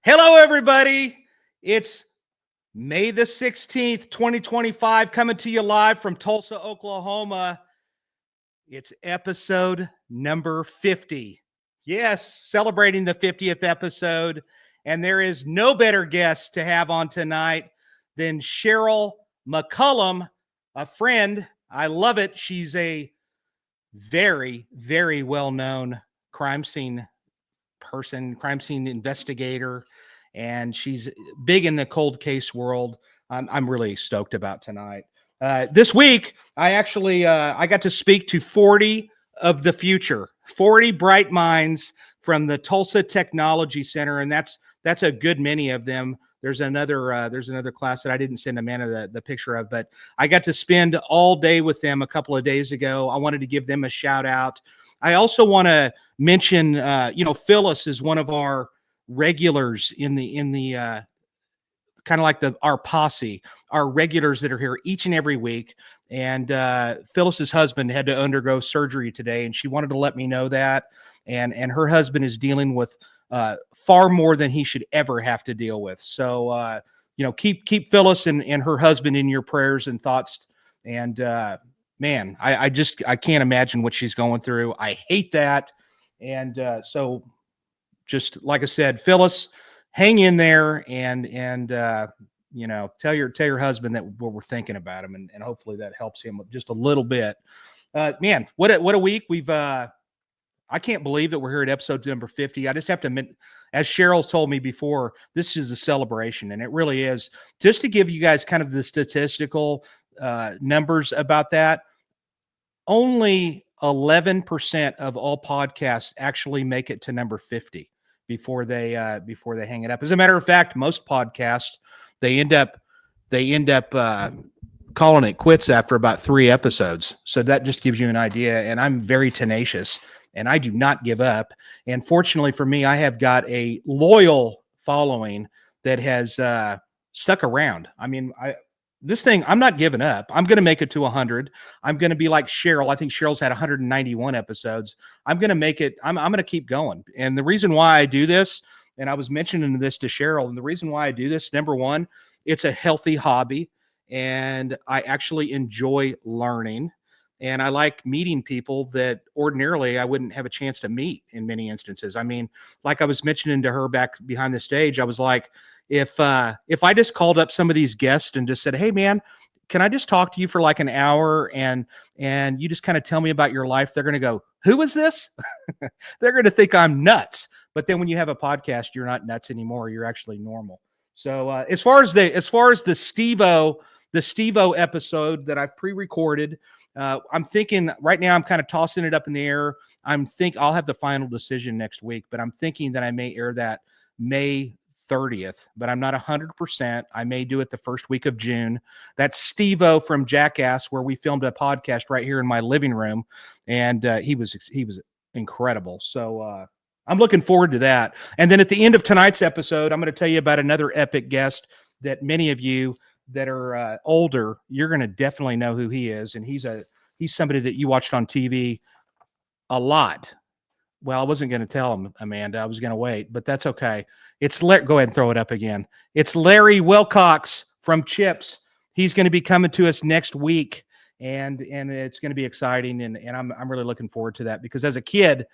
Hello, everybody. It's May the 16th, 2025, coming to you live from Tulsa, Oklahoma. It's episode number 50. Yes, celebrating the 50th episode. And there is no better guest to have on tonight than Sheryl McCollum, a friend. I love it. She's a very, very well-known crime scene person, crime scene investigator, and she's big in the cold case world. I'm really stoked about tonight. This week, I actually I got to speak to 40 of the future, 40 bright minds from the Tulsa Technology Center, and that's a good many of them. There's another class that I didn't send Amanda the picture of, but I got to spend all day with them a couple of days ago. I wanted to give them a shout out. I also want to mention, Phyllis is one of our regulars in the kind of like our posse, our regulars that are here each and every week. And Phyllis's husband had to undergo surgery today, and she wanted to let me know that. And her husband is dealing with far more than he should ever have to deal with. So keep Phyllis and her husband in your prayers and thoughts. And man, I can't imagine what she's going through. I hate that. And so just like I said, Phyllis, hang in there and tell your husband that we're thinking about him, and hopefully that helps him just a little bit. Man, what a week. We've I can't believe that we're here at episode number 50. I just have to admit, as Sheryl told me before, this is a celebration, and it really is. Just to give you guys kind of the statistical numbers about that, only 11% of all podcasts actually make it to number 50 before they hang it up. As a matter of fact, most podcasts they end up calling it quits after about 3 episodes. So that just gives you an idea. And I'm very tenacious, and I do not give up. And fortunately for me, I have got a loyal following that has stuck around. I mean, this thing, I'm not giving up. I'm going to make it to 100. I'm going to be like Sheryl. I think Sheryl's had 191 episodes. I'm going to make it. I'm going to keep going. And the reason why I do this, and I was mentioning this to Sheryl, and the reason why I do this, number one, it's a healthy hobby, and I actually enjoy learning, and I like meeting people that ordinarily I wouldn't have a chance to meet in many instances. I mean, like I was mentioning to her back behind the stage, I was like, if I just called up some of these guests and just said, hey man, can I just talk to you for like an hour and you just kind of tell me about your life? They're going to go, who is this? They're going to think I'm nuts. But then when you have a podcast, you're not nuts anymore. You're actually normal. So as far as the Steve-O episode that I've pre-recorded, I'm thinking right now, I'm kind of tossing it up in the air. I'll have the final decision next week, but I'm thinking that I may air that May 30th, but I'm not 100%. I may do it the first week of June. That's Steve-O from Jackass, where we filmed a podcast right here in my living room, and he was incredible. So I'm looking forward to that. And then at the end of tonight's episode, I'm going to tell you about another epic guest that many of you that are older, you're going to definitely know who he is, and he's somebody that you watched on TV a lot. Well, I wasn't going to tell him, Amanda. I was going to wait, but that's okay. Go ahead and throw it up again. It's Larry Wilcox from Chips. He's going to be coming to us next week, and it's going to be exciting, and I'm really looking forward to that, because as a kid,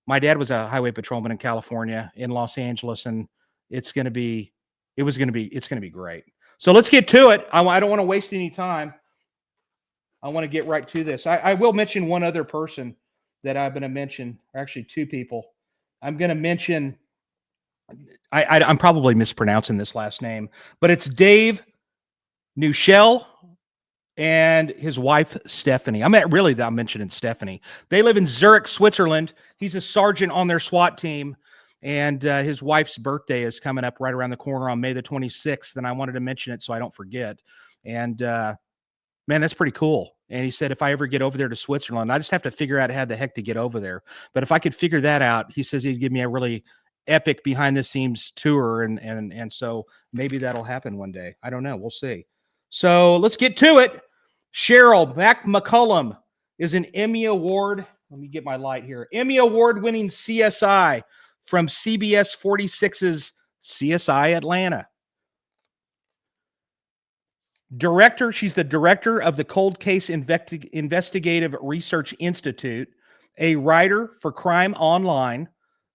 my dad was a highway patrolman in California, in Los Angeles, and it's going to be great. So let's get to it. I don't want to waste any time. I want to get right to this. I will mention one other person that I'm going to mention, or actually 2 people. I'm going to mention, I'm probably mispronouncing this last name, but it's Dave Nuchel and his wife, Stephanie. I'm mentioning Stephanie. They live in Zurich, Switzerland. He's a sergeant on their SWAT team, and his wife's birthday is coming up right around the corner on May the 26th, and I wanted to mention it so I don't forget. And man, that's pretty cool. And he said, if I ever get over there to Switzerland, I just have to figure out how the heck to get over there. But if I could figure that out, he says he'd give me a really epic behind the scenes tour. And so maybe that'll happen one day. I don't know. We'll see. So let's get to it. Sheryl McCollum is an Emmy Award. Let me get my light here. Emmy Award winning CSI from CBS 46's CSI Atlanta. Director, she's the director of the Cold Case Investigative Research Institute, a writer for CrimeOnLine,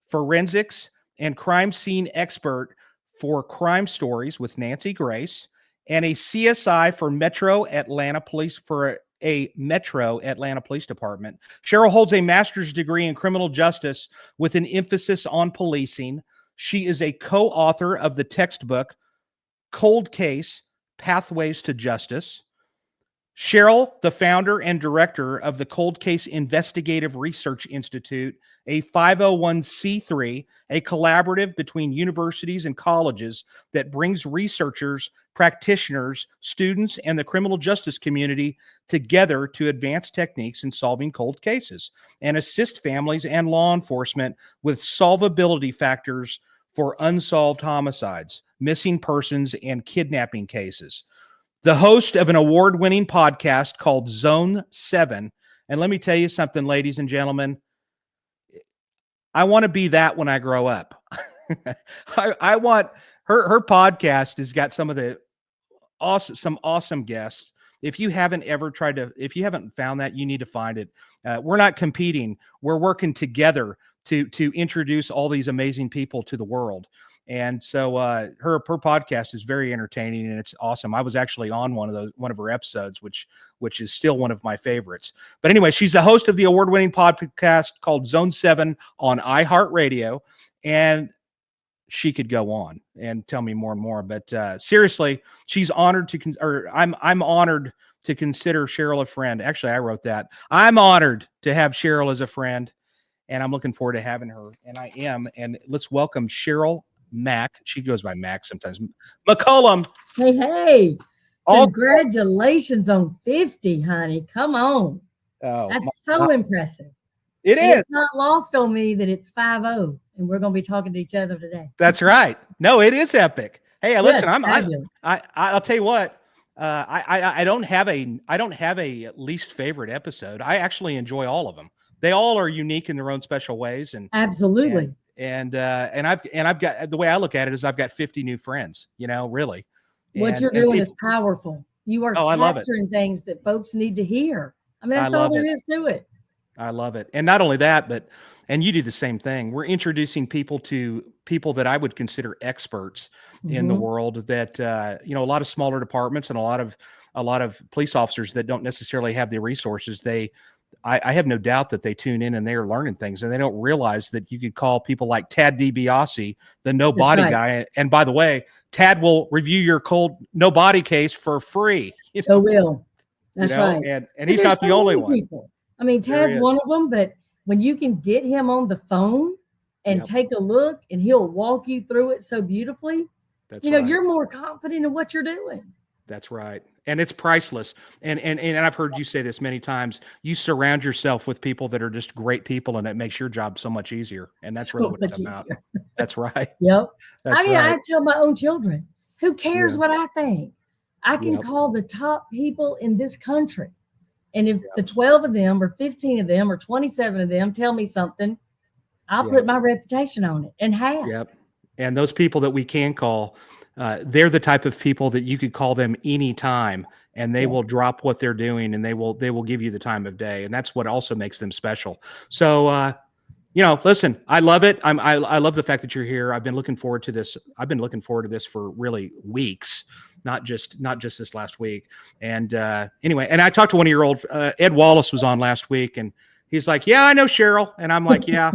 forensics and crime scene expert for Crime Stories with Nancy Grace, and a CSI for Metro Atlanta Police Department. Sheryl holds a master's degree in criminal justice with an emphasis on policing. She is a co-author of the textbook Cold Case: Pathways to Justice. Sheryl, the founder and director of the Cold Case Investigative Research Institute, a 501c3, a collaborative between universities and colleges that brings researchers, practitioners, students, and the criminal justice community together to advance techniques in solving cold cases and assist families and law enforcement with solvability factors for unsolved homicides, missing persons, and kidnapping cases. The host of an award-winning podcast called Zone 7. And let me tell you something, ladies and gentlemen. I want to be that when I grow up. I want her podcast has got some awesome guests. If you haven't found that, you need to find it. We're not competing. We're working together to introduce all these amazing people to the world. And so her podcast is very entertaining and it's awesome. I was actually on one of her episodes, which is still one of my favorites. But anyway, she's the host of the award-winning podcast called Zone 7 on iHeartRadio, and she could go on and tell me more and more. But seriously, she's honored I'm honored to consider Sheryl a friend. Actually, I wrote that. I'm honored to have Sheryl as a friend, and I'm looking forward to having her. And I am. And let's welcome Sheryl Mac. She goes by Mac sometimes. McCollum. Hey. Congratulations on 50, honey. Come on. Oh, that's so impressive. It and is. It's not lost on me that it's 5-0 and we're going to be talking to each other today. That's right. No, it is epic. Hey, listen, I'll tell you what. I don't have a least favorite episode. I actually enjoy all of them. They all are unique in their own special ways. And absolutely. And I've got, the way I look at it is I've got 50 new friends, really. What you're doing is powerful. You are capturing things that folks need to hear. I mean, that's all there is to it. I love it. And not only that, and you do the same thing. We're introducing people to people that I would consider experts in the world that, a lot of smaller departments and a lot of police officers that don't necessarily have the resources. I have no doubt that they tune in and they're learning things, and they don't realize that you could call people like Tad DiBiase, the no body guy. And by the way, Tad will review your cold no body case for free. So will. That's right. And he's not the only one. People. I mean, Tad's one of them, but when you can get him on the phone and take a look and he'll walk you through it so beautifully, you're more confident in what you're doing. That's right. And it's priceless. And I've heard you say this many times. You surround yourself with people that are just great people, and it makes your job so much easier. And that's really what it's about. That's right. Yep. I tell my own children, who cares what I think? I can call the top people in this country. And if the 12 of them or 15 of them or 27 of them tell me something, I'll put my reputation on it and have. Yep. And those people that we can call, they're the type of people that you could call them anytime, and they will drop what they're doing, and they will give you the time of day. And that's what also makes them special. So, listen, I love it. I love the fact that you're here. I've been looking forward to this. I've been looking forward to this for really weeks, not just this last week. And anyway, and I talked to one of your old, Ed Wallace was on last week, and he's like, yeah, I know Sheryl. And I'm like, yeah.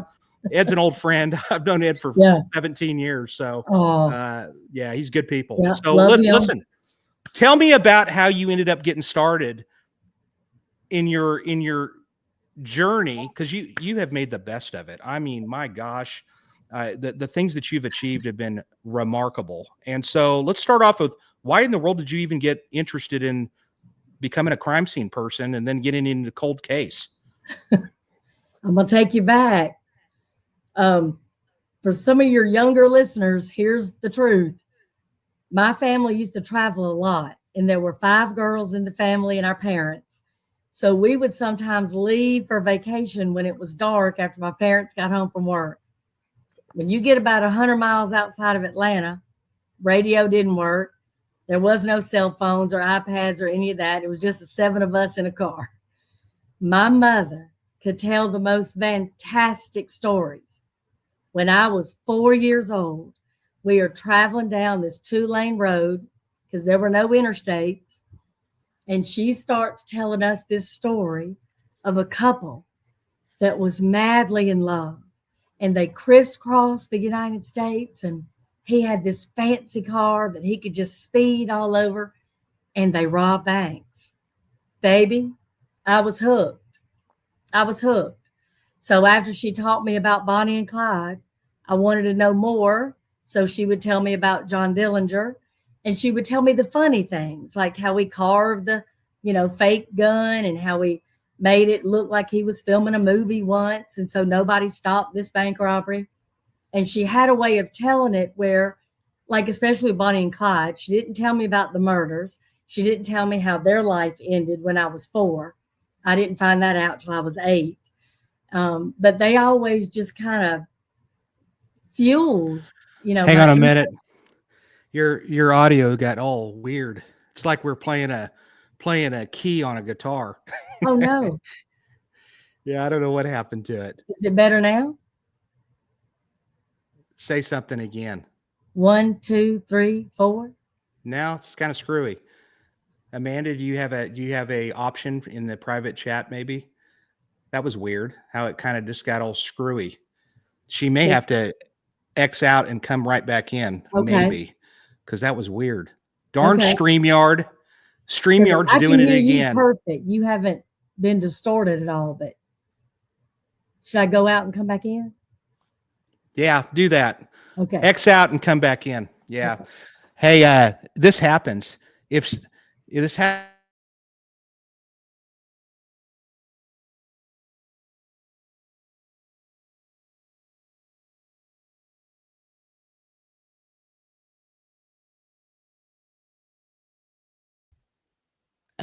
Ed's an old friend. I've known Ed for 17 years. So, he's good people. Yeah, so listen, tell me about how you ended up getting started in your journey, because you have made the best of it. I mean, my gosh, the things that you've achieved have been remarkable. And so let's start off with, why in the world did you even get interested in becoming a crime scene person and then getting into cold case? I'm going to take you back. For some of your younger listeners, here's the truth. My family used to travel a lot, and there were 5 girls in the family and our parents. So we would sometimes leave for vacation when it was dark after my parents got home from work. When you get about 100 miles outside of Atlanta, radio didn't work. There was no cell phones or iPads or any of that. It was just the 7 of us in a car. My mother could tell the most fantastic stories. When I was 4 years old, we are traveling down this 2-lane road because there were no interstates. And she starts telling us this story of a couple that was madly in love. And they crisscrossed the United States, and he had this fancy car that he could just speed all over, and they robbed banks. Baby, I was hooked. I was hooked. So after she taught me about Bonnie and Clyde, I wanted to know more. So she would tell me about John Dillinger, and she would tell me the funny things, like how he carved the, fake gun, and how he made it look like he was filming a movie once. And so nobody stopped this bank robbery. And she had a way of telling it where, like, especially Bonnie and Clyde, she didn't tell me about the murders. She didn't tell me how their life ended when I was 4. I didn't find that out till I was 8. But they always just kind of fueled, Hang on a minute. Your audio got all weird. It's like we're playing a key on a guitar. Oh no. Yeah, I don't know what happened to it. Is it better now? Say something again. 1, 2, 3, 4. Now it's kind of screwy. Amanda, do you have a option in the private chat? Maybe that was weird. How it kind of just got all screwy. She may have to X out and come right back in. Okay. Maybe, because that was weird. Darn okay. StreamYard. StreamYard's doing it again. Perfect. You haven't been distorted at all, but should I go out and come back in? Yeah, do that. Okay. X out and come back in. Yeah. Okay. Hey, this happens. If this happens.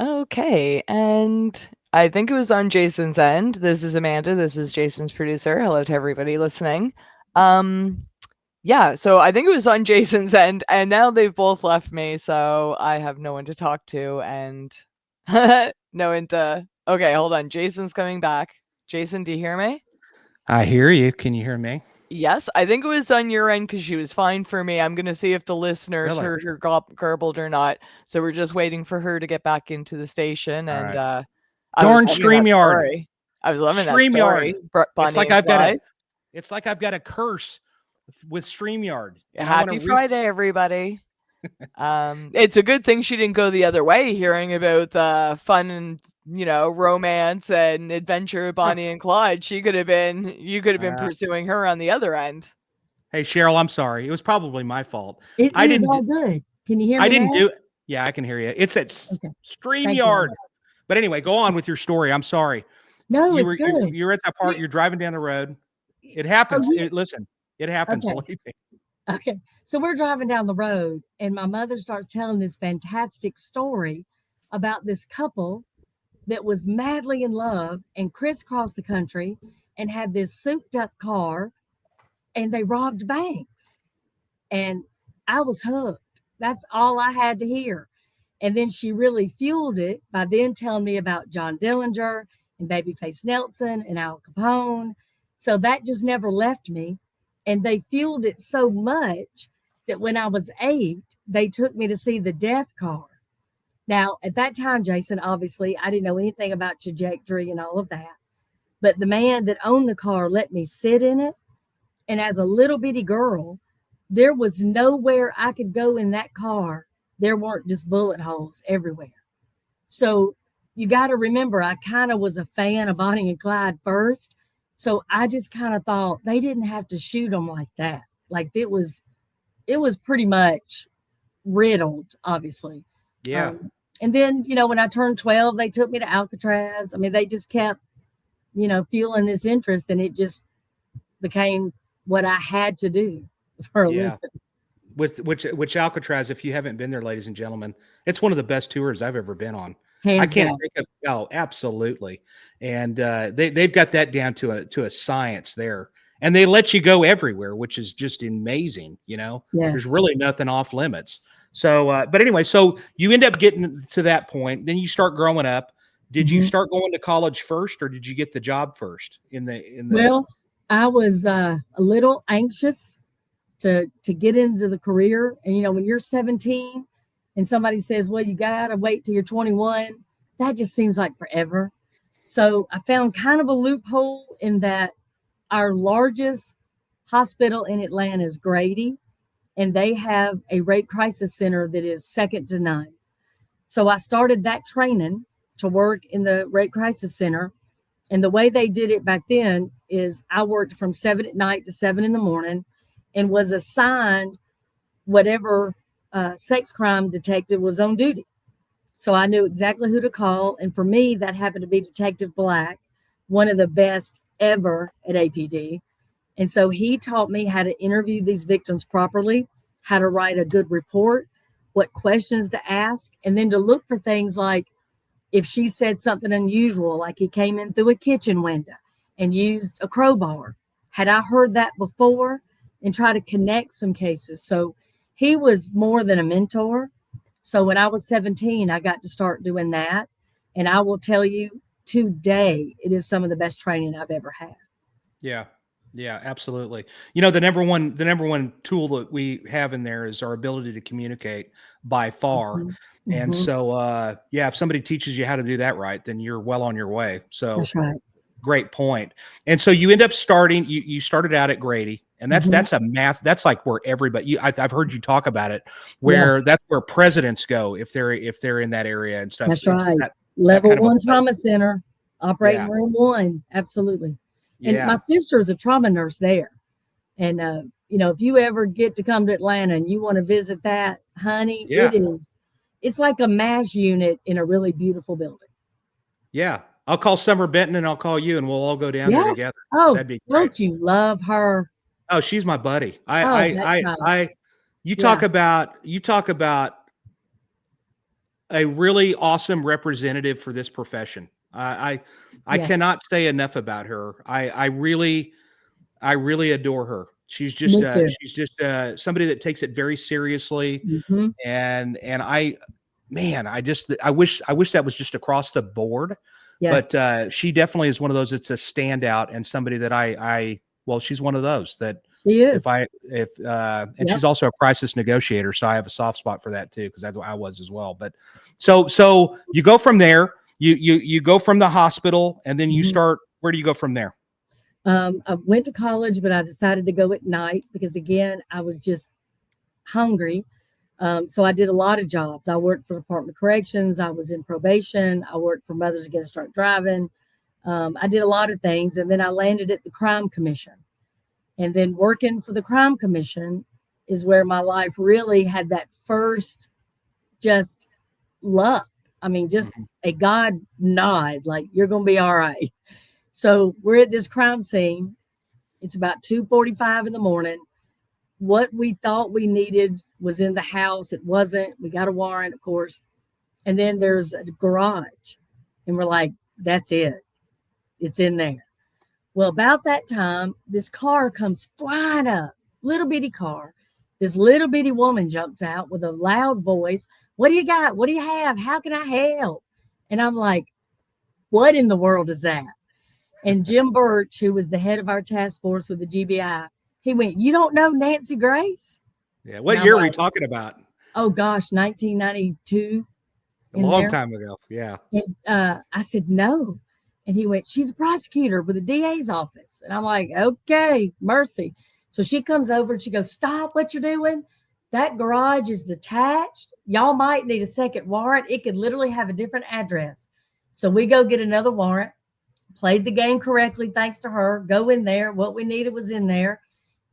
Okay, and I think it was on Jason's end. This is Amanda. This is Jason's producer. Hello to everybody listening. Yeah, so I think it was on Jason's end, and now they've both left me, so I have no one to talk to, and no one to... Okay, hold on. Jason's coming back. Jason, do you hear me? I hear you. Can you hear me? Yes, I think it was on your end because she was fine for me. I'm going to see if the listeners heard her garbled or not. So we're just waiting for her to get back into the station. All and right. Darn StreamYard. I was loving that story. It's like I've got a curse with StreamYard. Happy Friday, everybody. It's a good thing she didn't go the other way, hearing about the fun and romance and adventure of Bonnie and Clyde. You could have been pursuing her on the other end. Hey, Sheryl, I'm sorry. It was probably my fault. It is all good. Can you hear me? I didn't do it. Yeah, I can hear you. It's at StreamYard. But anyway, go on with your story. I'm sorry. No, it's good. You're at that part. You're driving down the road. It happens. Listen, it happens. Okay. Believe me. Okay. So we're driving down the road, and my mother starts telling this fantastic story about this couple that was madly in love and crisscrossed the country and had this souped up car, and they robbed banks. And I was hooked. That's all I had to hear. And then she really fueled it by then telling me about John Dillinger and Babyface Nelson and Al Capone. So that just never left me. And they fueled it so much that when I was 8, they took me to see the death car. Now, at that time, Jason, obviously, I didn't know anything about trajectory and all of that. But the man that owned the car let me sit in it. And as a little bitty girl, there was nowhere I could go in that car. There weren't just bullet holes everywhere. So you got to remember, I kind of was a fan of Bonnie and Clyde first. So I just kind of thought they didn't have to shoot them like that. Like it was pretty much riddled, obviously. Yeah. And then, when I turned 12, they took me to Alcatraz. I mean, they just kept, fueling this interest, and it just became what I had to do for a living. With which Alcatraz, if you haven't been there, ladies and gentlemen, it's one of the best tours I've ever been on. I can't think of. Oh, absolutely. And they've got that down to a science there. and they let you go everywhere, which is just amazing. There's Yes. really nothing off limits. So, but anyway, so you end up getting to that point. Then you start growing up. Did you start going to college first, or did you get the job first in the? Well, I was a little anxious to get into the career. And, when you're 17 and somebody says, well, you got to wait till you're 21, that just seems like forever. So I found kind of a loophole in that our largest hospital in Atlanta is Grady, and they have a rape crisis center that is second to none. So I started that training to work in the rape crisis center. And the way they did it back then is I worked from 7 at night to 7 in the morning and was assigned whatever sex crime detective was on duty. So I knew exactly who to call. And for me, that happened to be Detective Black, one of the best ever at APD. And so he taught me how to interview these victims properly, how to write a good report, what questions to ask, and then to look for things like if she said something unusual, like he came in through a kitchen window and used a crowbar. Had I heard that before? And try to connect some cases. So he was more than a mentor. So when I was 17, I got to start doing that. And I will tell you today, it is some of the best training I've ever had. Yeah. Yeah, absolutely. The number one tool that we have in there is our ability to communicate by far. Mm-hmm. And so, if somebody teaches you how to do that right, then you're well on your way. So that's right. Great point. And so you end up starting, you started out at Grady, and that's a math. That's like where everybody, I've heard you talk about it, where that's where presidents go if they're in that area and stuff. That's right. Level 1 trauma center, operating room 1. Absolutely. And my sister is a trauma nurse there. And, if you ever get to come to Atlanta and you want to visit that, honey, it's like a MASH unit in a really beautiful building. Yeah. I'll call Summer Benton and I'll call you and we'll all go down there together. Oh, that'd be great. Don't you love her? Oh, she's my buddy. You talk about a really awesome representative for this profession. I cannot say enough about her. I really adore her. She's just somebody that takes it very seriously. And I wish that was just across the board. Yes. But she definitely is one of those that's a standout and somebody that she's one of those that she is. She's also a crisis negotiator. So I have a soft spot for that too, because that's what I was as well. But so you go from there, you go from the hospital and then you start, where do you go from there? I went to college, but I decided to go at night because again, I was just hungry. So I did a lot of jobs. I worked for the Department of Corrections. I was in probation. I worked for Mothers Against Drunk Driving. I did a lot of things. And then I landed at the Crime Commission. And then working for the Crime Commission is where my life really had that first just luck. I mean, just a God nod, like you're going to be all right. So we're at this crime scene. It's about 2:45 in the morning. What we thought we needed was in the house. It wasn't. We got a warrant, of course. And then there's a garage. And we're like, that's it. It's in there. Well, about that time, this car comes flying up, little bitty car. This little bitty woman jumps out with a loud voice. What do you got? What do you have? How can I help? And I'm like, what in the world is that? And Jim Birch, who was the head of our task force with the GBI, he went, you don't know Nancy Grace? Yeah. What year are we talking about? Oh, gosh, 1992. A long time ago. Yeah. And I said, no. And he went, she's a prosecutor with the DA's office. And I'm like, okay, mercy. So she comes over and she goes, stop what you're doing. That garage is detached. Y'all might need a second warrant. It could literally have a different address. So we go get another warrant, played the game correctly, thanks to her, go in there. What we needed was in there.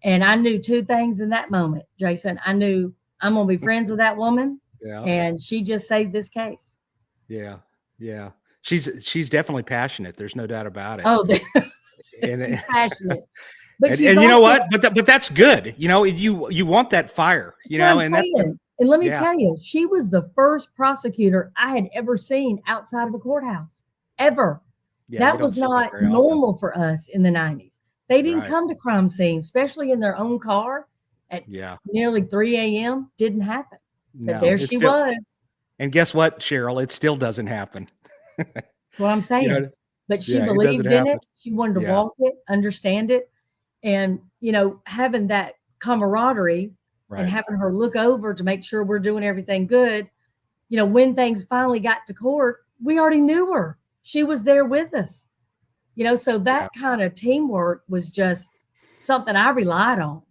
And I knew two things in that moment, Jason. I knew I'm going to be friends with that woman. Yeah. And she just saved this case. Yeah. Yeah. She's definitely passionate. There's no doubt about it. Oh, she's passionate. But and you know what? But that's good. You want that fire, and let me tell you, she was the first prosecutor I had ever seen outside of a courthouse ever. Yeah, that was not normal for us in the 90s. They didn't come to crime scene, especially in their own car at nearly 3 a.m. Didn't happen. But there she was. And guess what, Sheryl? It still doesn't happen. That's what I'm saying. You know, but she believed in it. She wanted to walk it, understand it. And, having that camaraderie and having her look over to make sure we're doing everything good. When things finally got to court, we already knew her. She was there with us. So that kind of teamwork was just something I relied on.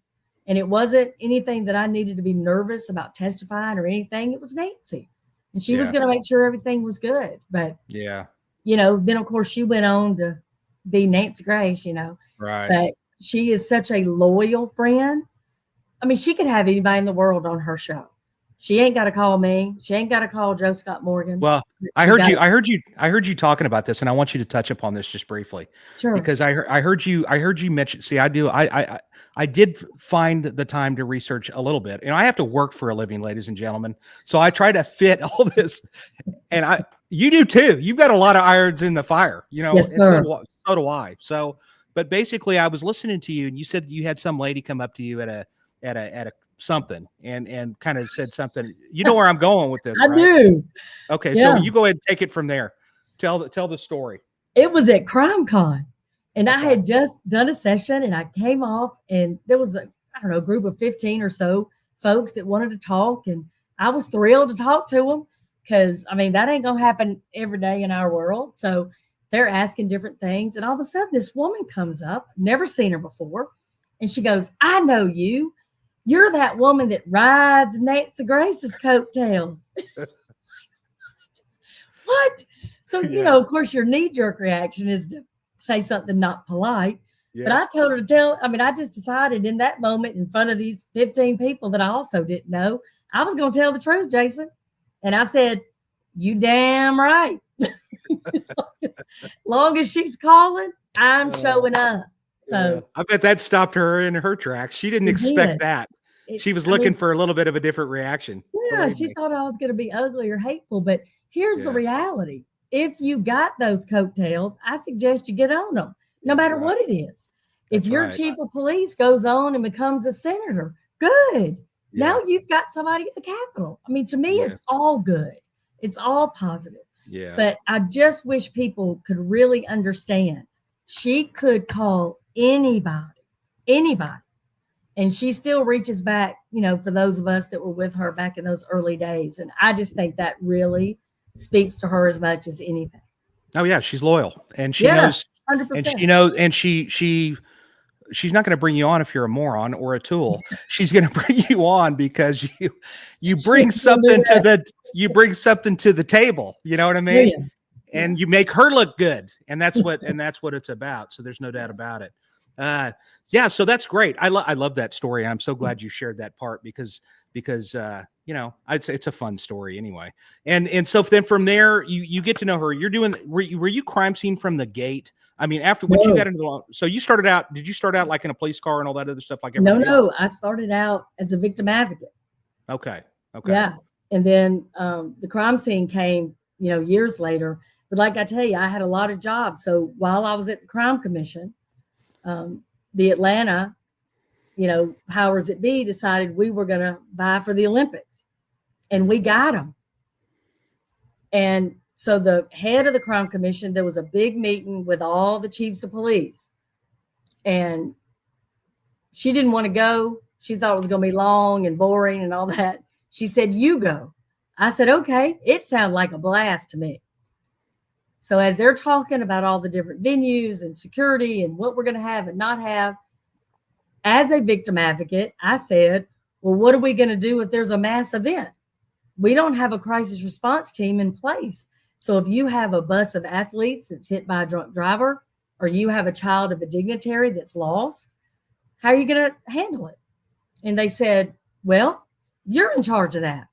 And it wasn't anything that I needed to be nervous about testifying or anything. It was Nancy. And she was going to make sure everything was good. But, then, of course, she went on to be Nancy Grace, Right. But she is such a loyal friend. I mean, she could have anybody in the world on her show. She ain't got to call me. She ain't got to call Joe Scott Morgan. Well, I heard you talking about this, and I want you to touch upon this just briefly. Sure. Because I heard you mention. See, I did find the time to research a little bit. I have to work for a living, ladies and gentlemen. So I try to fit all this, and you do too. You've got a lot of irons in the fire. Yes, sir. So do I. So, but basically, I was listening to you, and you said that you had some lady come up to you at a something and kind of said something. You know where I'm going with this, I right? do. Okay, so you go ahead and take it from there. Tell the story. It was at CrimeCon, and I had just done a session, and I came off, and there was a group of 15 or so folks that wanted to talk, and I was thrilled to talk to them because that ain't gonna happen every day in our world. So they're asking different things, and all of a sudden this woman comes up, never seen her before, and she goes, "I know you. You're that woman that rides Nancy Grace's coattails." What? So, of course, your knee-jerk reaction is to say something not polite. Yeah. But I told her to I just decided in that moment in front of these 15 people that I also didn't know, I was going to tell the truth, Jason. And I said, "You damn right." as long as she's calling, I'm showing up. So I bet that stopped her in her tracks. She didn't expect that. She was looking for a little bit of a different reaction. Yeah, she thought I was going to be ugly or hateful. But here's the reality. If you got those coattails, I suggest you get on them, no matter what it is. If your chief of police goes on and becomes a senator, good. Yeah. Now you've got somebody at the Capitol. To me, it's all good. It's all positive. Yeah. But I just wish people could really understand. She could call anybody. And she still reaches back, for those of us that were with her back in those early days. And I just think that really speaks to her as much as anything. Oh yeah, she's loyal, and she knows, 100%. And she's not going to bring you on if you're a moron or a tool. She's going to bring you on because you bring something to the table. You know what I mean? Yeah. And you make her look good, and that's what it's about. So there's no doubt about it. So that's great. I love that story. I'm so glad you shared that part because I'd say it's a fun story anyway. And so then from there you get to know her. You're doing. Were you crime scene from the gate? After once you got into the law, so you started out. Did you start out like in a police car and all that other stuff like everybody else? No. I started out as a victim advocate. Okay. Yeah, and then the crime scene came, years later. But like I tell you, I had a lot of jobs. So while I was at the Crime Commission, the Atlanta, powers that be decided we were going to vie for the Olympics, and we got them. And so the head of the Crime Commission, there was a big meeting with all the chiefs of police, and she didn't want to go. She thought it was going to be long and boring and all that. She said, "You go." I said, "Okay." It sounded like a blast to me. So as they're talking about all the different venues and security and what we're going to have and not have, as a victim advocate, I said, "Well, what are we going to do if there's a mass event? We don't have a crisis response team in place. So if you have a bus of athletes that's hit by a drunk driver, or you have a child of a dignitary that's lost, how are you going to handle it?" And they said, "Well, you're in charge of that."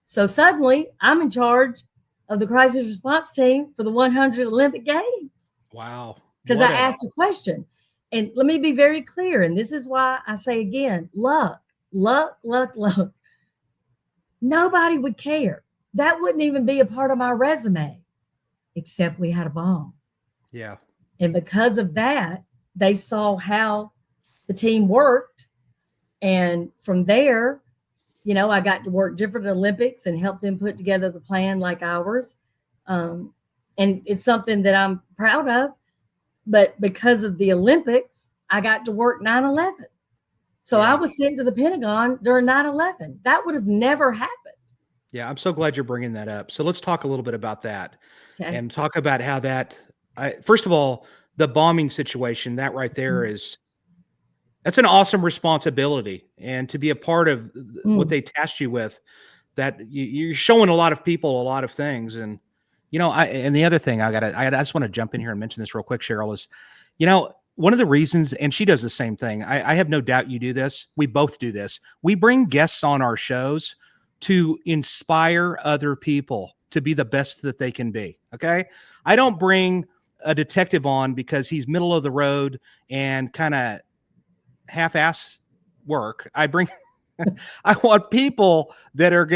So suddenly I'm in charge of the crisis response team for the 100 Olympic Games. Wow. Because I asked a question. And let me be very clear. And this is why I say again, luck. Nobody would care. That wouldn't even be a part of my resume, except we had a bomb. Yeah. And because of that, they saw how the team worked. And from there, I got to work different Olympics and help them put together the plan like ours. And it's something that I'm proud of. But because of the Olympics, I got to work 9/11. So I was sent to the Pentagon during 9/11. That would have never happened. Yeah, I'm so glad you're bringing that up. So let's talk a little bit about that and talk about how that, first of all, the bombing situation, that right there that's an awesome responsibility. And to be a part of what they tasked you with, that you're showing a lot of people a lot of things. And, and the other thing I just want to jump in here and mention this real quick, Sheryl, is, one of the reasons, and she does the same thing. I have no doubt you do this. We both do this. We bring guests on our shows to inspire other people to be the best that they can be. Okay. I don't bring a detective on because he's middle of the road and kind of half-ass work. I want people that are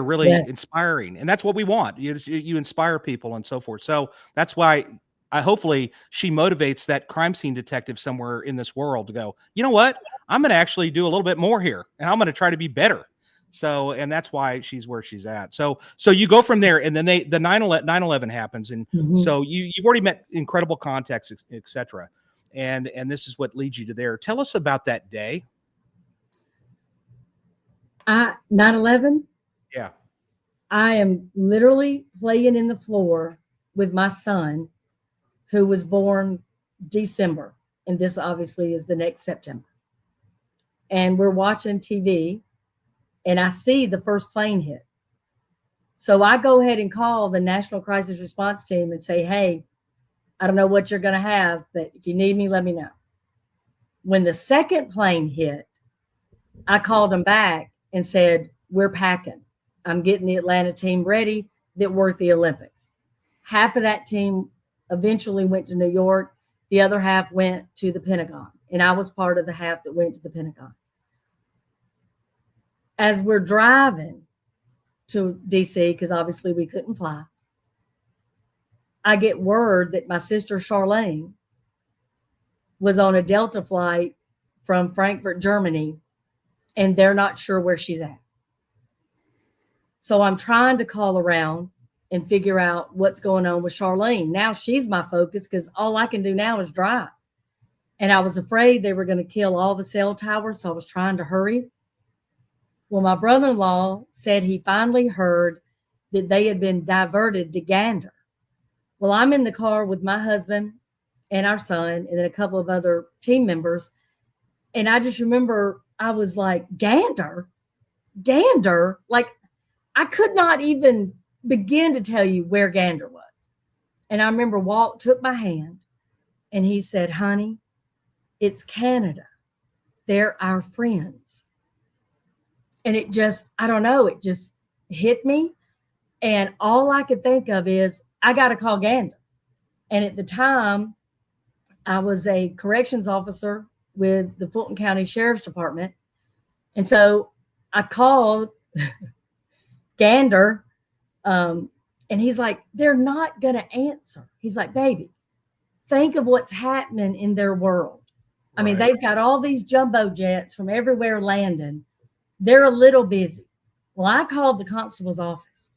really inspiring. And that's what we want. You inspire people and so forth. So that's why hopefully she motivates that crime scene detective somewhere in this world to go, you know what? I'm going to actually do a little bit more here and I'm going to try to be better. So, and that's why she's where she's at. So you go from there, and then the 9/11 happens. And so you've already met incredible contacts, et cetera. And this is what leads you to there. Tell us about that day. 9/11. Yeah. I am literally playing in the floor with my son, who was born December. And this obviously is the next September. And we're watching TV. And I see the first plane hit. So I go ahead and call the National Crisis Response Team and say, hey, I don't know what you're going to have, but if you need me, let me know. When the second plane hit, I called them back and said, we're packing. I'm getting the Atlanta team ready that worked the Olympics. Half of that team eventually went to New York. The other half went to the Pentagon. And I was part of the half that went to the Pentagon. As we're driving to DC, because obviously we couldn't fly, I get word that my sister Charlene was on a Delta flight from Frankfurt, Germany, and they're not sure where she's at. So I'm trying to call around and figure out what's going on with Charlene. Now she's my focus because all I can do now is drive. And I was afraid they were going to kill all the cell towers, so I was trying to hurry. Well, my brother-in-law said he finally heard that they had been diverted to Gander. Well, I'm in the car with my husband and our son and then a couple of other team members. And I just remember I was like, Gander? Like, I could not even begin to tell you where Gander was. And I remember Walt took my hand and he said, honey, it's Canada. They're our friends. And it just, I don't know, it just hit me. And all I could think of is, I got to call Gander. And at the time, I was a corrections officer with the Fulton County Sheriff's Department. And so I called Gander, and he's like, they're not going to answer. He's like, baby, think of what's happening in their world. I mean, they've got all these jumbo jets from everywhere landing. They're a little busy. Well, I called the constable's office.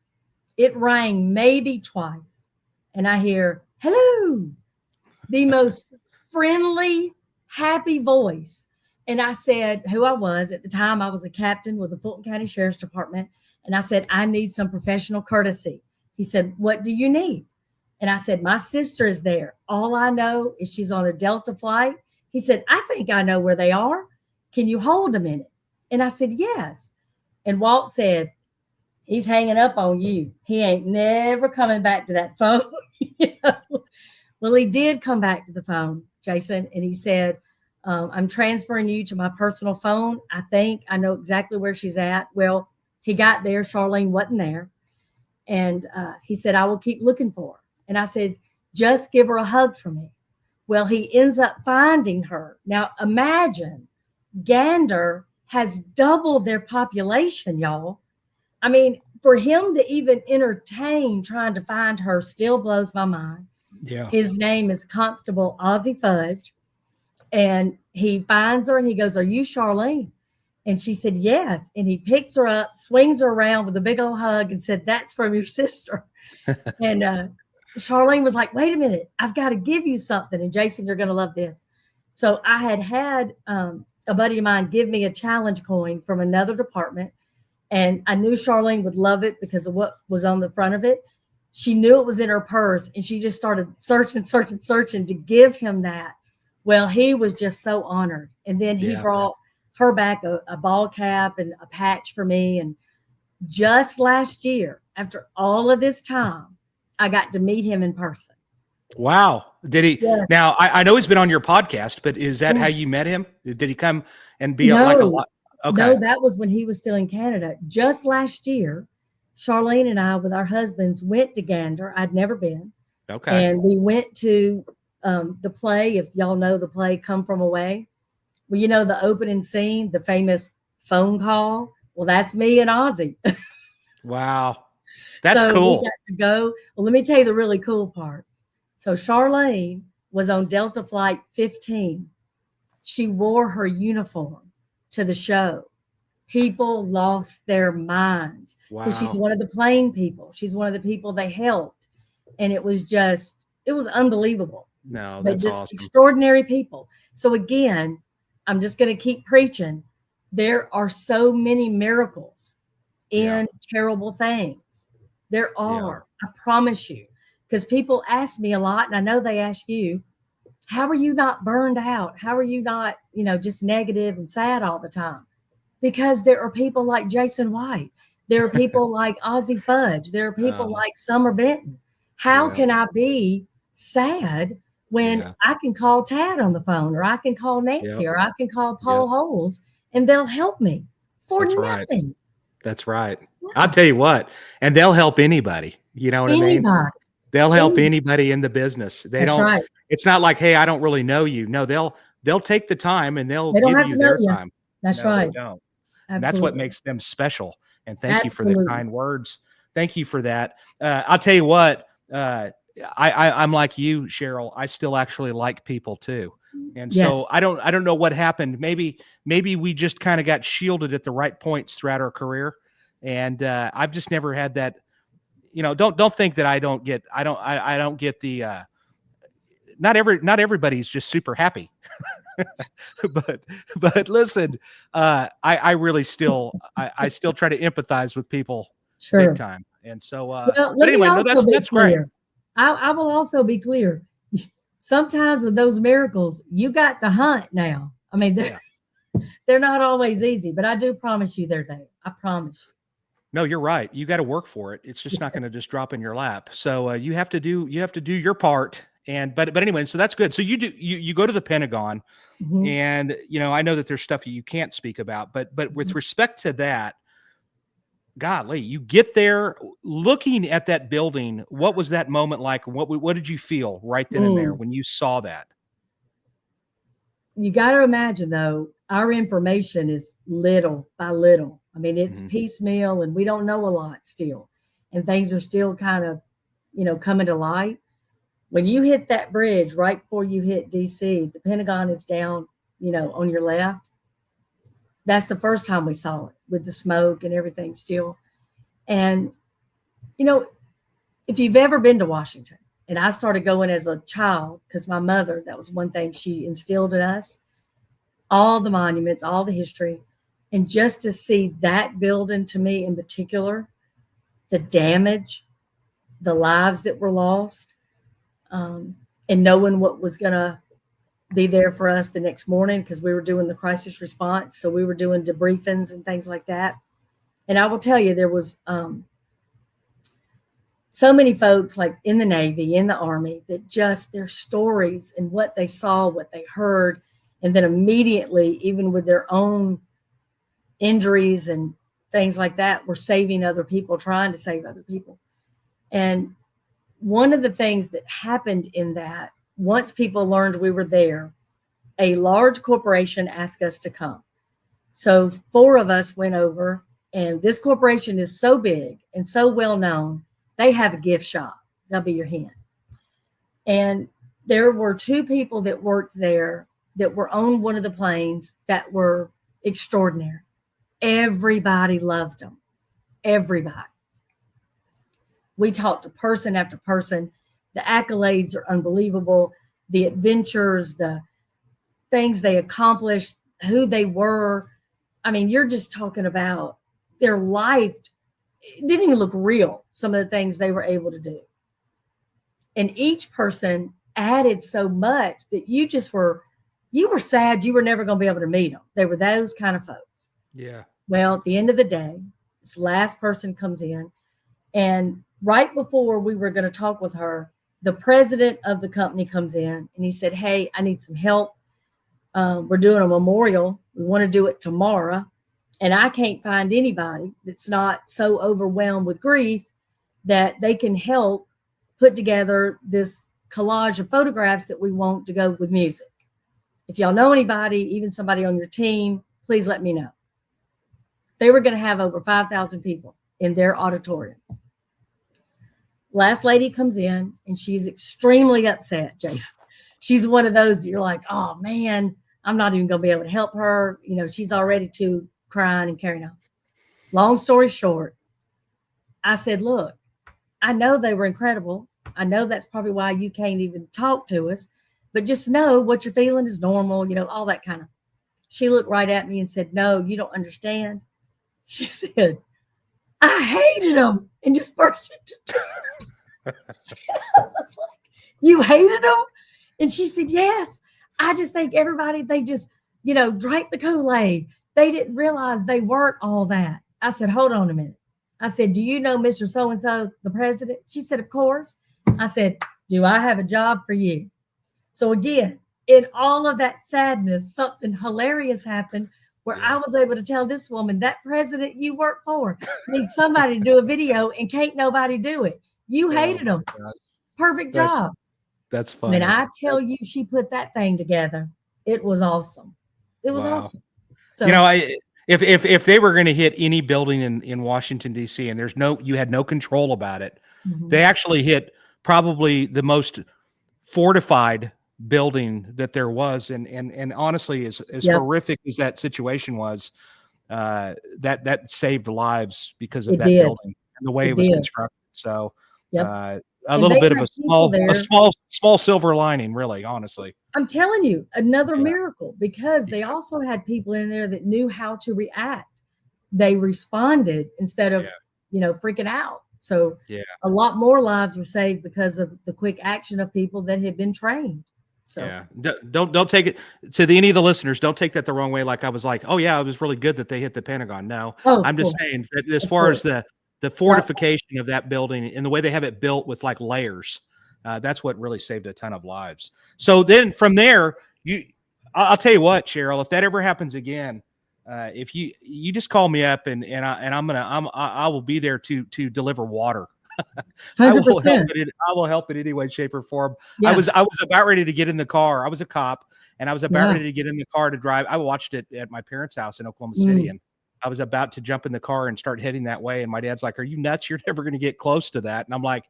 It rang maybe twice. And I hear, hello, the most friendly, happy voice. And I said who I was. At the time, I was a captain with the Fulton County Sheriff's Department. And I said, I need some professional courtesy. He said, what do you need? And I said, my sister is there. All I know is she's on a Delta flight. He said, I think I know where they are. Can you hold a minute? And I said, yes. And Walt said, he's hanging up on you. He ain't never coming back to that phone. Well, he did come back to the phone, Jason. And he said, I'm transferring you to my personal phone. I think I know exactly where she's at. Well, he got there. Charlene wasn't there. And he said, I will keep looking for her. And I said, just give her a hug for me. Well, he ends up finding her. Now, imagine Gander has doubled their population, y'all. I mean, for him to even entertain trying to find her still blows my mind. Yeah. His name is Constable Ozzie Fudge. And he finds her and he goes, "Are you Charlene?" And she said, "Yes." And he picks her up, swings her around with a big old hug and said, "That's from your sister." And Charlene was like, "Wait a minute, I've got to give you something." And Jason, you're going to love this. So I had a buddy of mine give me a challenge coin from another department. And I knew Charlene would love it because of what was on the front of it. She knew it was in her purse and she just started searching to give him that. Well, he was just so honored. And then he brought her back a ball cap and a patch for me. And just last year, after all of this time, I got to meet him in person. Wow. Did he? Yes. Now, I know he's been on your podcast, but is that how you met him? Did he come and be like a lot? Okay. No, that was when he was still in Canada. Just last year, Charlene and I, with our husbands, went to Gander. I'd never been. Okay. And we went to the play, if y'all know the play, Come From Away. Well, you know, the opening scene, the famous phone call. Well, that's me and Ozzie. Wow. That's so cool. We got to go. Well, let me tell you the really cool part. So Charlene was on Delta Flight 15. She wore her uniform to the show. People lost their minds because she's one of the plane people. She's one of the people they helped. And it was unbelievable. No, but that's just awesome. Extraordinary people. So again, I'm just going to keep preaching. There are so many miracles in terrible things. There are, I promise you, because people ask me a lot, and I know they ask you, how are you not burned out? How are you not, just negative and sad all the time? Because there are people like Jason White. There are people like Ozzie Fudge. There are people like Summer Benton. How can I be sad when I can call Tad on the phone, or I can call Nancy, or I can call Paul Holes, and they'll help me for nothing. Right. That's right. I'll tell you what, and they'll help anybody. You know what I mean? They'll help anybody in the business. They don't. Right. It's not like, hey, I don't really know you. No, they'll take the time and they'll give you their time. That's right. They don't. And that's what makes them special. And thank you for the kind words. Thank you for that. I'll tell you what. I'm like you, Sheryl. I still actually like people too. And so I don't know what happened. Maybe we just kind of got shielded at the right points throughout our career. And I've just never had that, don't think that I don't get the, not everybody's just super happy, but listen, I really still, I still try to empathize with people big time. And so, but anyway, that's great. I will also be clear. Sometimes with those miracles, you got to hunt now. I mean, they're not always easy, but I do promise you they're there. I promise you. No, you're right. You got to work for it. It's just not going to just drop in your lap. So you have to do your part. And but anyway, so that's good. So you go to the Pentagon, and I know that there's stuff you can't speak about, but with respect to that, golly, you get there looking at that building. What was that moment like? What did you feel right then and there when you saw that? You got to imagine, though, our information is little by little. I mean, it's piecemeal and we don't know a lot still. And things are still kind of, coming to light. When you hit that bridge right before you hit DC, the Pentagon is down, on your left. That's the first time we saw it with the smoke and everything still. And, if you've ever been to Washington, and I started going as a child because my mother, that was one thing she instilled in us, all the monuments, all the history. And just to see that building, to me in particular, the damage, the lives that were lost, and knowing what was going to be there for us the next morning, because we were doing the crisis response. So we were doing debriefings and things like that. And I will tell you, there was so many folks like in the Navy, in the Army, that just their stories and what they saw, what they heard, and then immediately, even with their own injuries and things like that, were saving other people, trying to save other people. And one of the things that happened in that, once people learned we were there, a large corporation asked us to come. So 4 of us went over, and this corporation is so big and so well known, they have a gift shop. That'll be your hint. And there were two people that worked there that were on one of the planes that were extraordinary. Everybody loved them. Everybody. We talked to person after person. The accolades are unbelievable. The adventures, the things they accomplished, who they were. I mean, you're just talking about their life. It didn't even look real, some of the things they were able to do. And each person added so much that you were sad you were never going to be able to meet them. They were those kind of folks. Yeah. Well, at the end of the day, this last person comes in, and right before we were going to talk with her, the president of the company comes in and he said, "Hey, I need some help. We're doing a memorial. We want to do it tomorrow. And I can't find anybody that's not so overwhelmed with grief that they can help put together this collage of photographs that we want to go with music. If y'all know anybody, even somebody on your team, please let me know." They were going to have over 5,000 people in their auditorium. Last lady comes in and she's extremely upset, Jason. She's one of those that you're like, oh man, I'm not even going to be able to help her. You know, she's already too crying and carrying on. Long story short, I said, look, I know they were incredible. I know that's probably why you can't even talk to us, but just know what you're feeling is normal, you know, all that kind of. She looked right at me and said, "No, you don't understand." She said, "I hated them," and just burst into tears. I was like, "You hated them?" And she said, "Yes. I just think everybody, they just, you know, drank the Kool-Aid. They didn't realize they weren't all that." I said, "Hold on a minute." I said, "Do you know Mr. So-and-so, the president?" She said, "Of course." I said, "Do I have a job for you?" So again, in all of that sadness, something hilarious happened where I was able to tell this woman, that president you work for needs somebody to do a video and can't nobody do it. You hated them. Perfect job. That's funny. When I tell you she put that thing together, it was awesome. It was awesome. So, you know, if they were going to hit any building in Washington, D.C., and you had no control about it, they actually hit probably the most fortified building that there was. And honestly, as horrific as that situation was, that saved lives because of that building and the way it was constructed. So a little bit of a small silver lining, really, honestly. I'm telling you, another miracle, because they also had people in there that knew how to react. They responded instead of, you know, freaking out. So a lot more lives were saved because of the quick action of people that had been trained. So don't take it to any of the listeners. Don't take that the wrong way. Like I was like, oh yeah, it was really good that they hit the Pentagon. No, I'm just saying that as far as the fortification of that building and the way they have it built with like layers, that's what really saved a ton of lives. So then from there, I'll tell you what, Sheryl, if that ever happens again, if you just call me up and I will be there to deliver water. 100%. I will help in any way, shape, or form. Yeah. I was about ready to get in the car. I was a cop, and I was about ready to get in the car to drive. I watched it at my parents' house in Oklahoma City, and I was about to jump in the car and start heading that way. And my dad's like, "Are you nuts? You're never going to get close to that." And I'm like,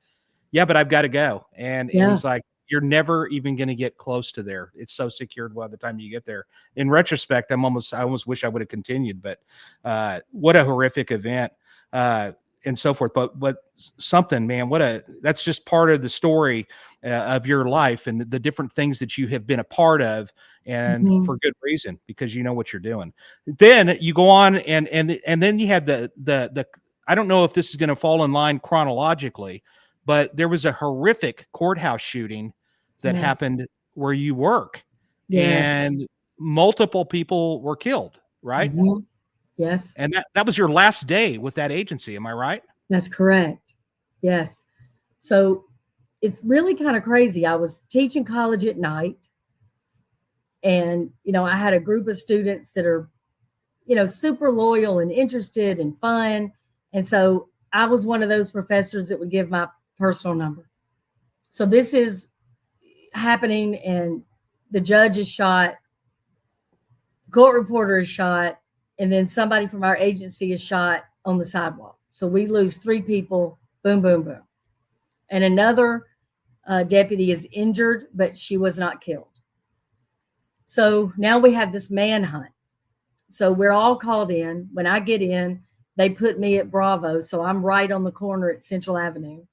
"Yeah, but I've got to go." And he's like, "You're never even going to get close to there. It's so secured by the time you get there." In retrospect, I almost wish I would have continued, but what a horrific event. And so forth, but something, man, that's just part of the story of your life and the different things that you have been a part of, and for good reason, because you know what you're doing. Then you go on and then you had the I don't know if this is going to fall in line chronologically, but there was a horrific courthouse shooting that happened where you work, and multiple people were killed, right? Yes. And that was your last day with that agency. Am I right? That's correct. Yes. So it's really kind of crazy. I was teaching college at night, and, you know, I had a group of students that are, you know, super loyal and interested and fun. And so I was one of those professors that would give my personal number. So this is happening, and the judge is shot, court reporter is shot, and then somebody from our agency is shot on the sidewalk. So we lose 3 people, boom, boom, boom. And another deputy is injured, but she was not killed. So now we have this manhunt. So we're all called in. When I get in, they put me at Bravo. So I'm right on the corner at Central Avenue.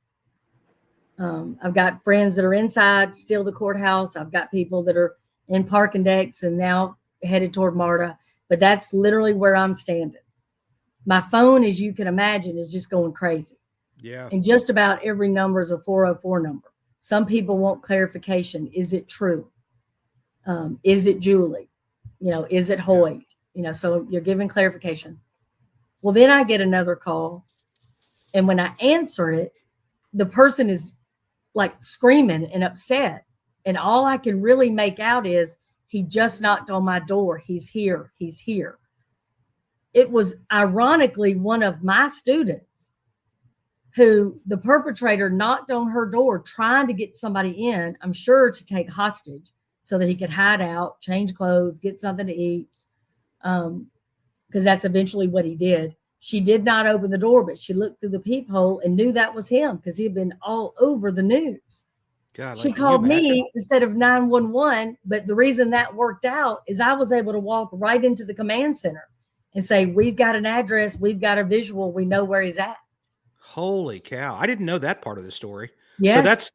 I've got friends that are inside still the courthouse. I've got people that are in parking decks and now headed toward MARTA, but that's literally where I'm standing. My phone, as you can imagine, is just going crazy. Yeah. And just about every number is a 404 number. Some people want clarification. Is it true? Is it Julie? Is it Hoyt? So you're giving clarification. Well, then I get another call. And when I answer it, the person is like screaming and upset. And all I can really make out is, he just knocked on my door. He's here. He's here. It was ironically one of my students who the perpetrator knocked on her door trying to get somebody in, I'm sure to take hostage so that he could hide out, change clothes, get something to eat. Because that's eventually what he did. She did not open the door, but she looked through the peephole and knew that was him because he had been all over the news. God, she called me instead of 911, but the reason that worked out is I was able to walk right into the command center and say, we've got an address, we've got a visual, we know where he's at. Holy cow. I didn't know that part of the story. Yes.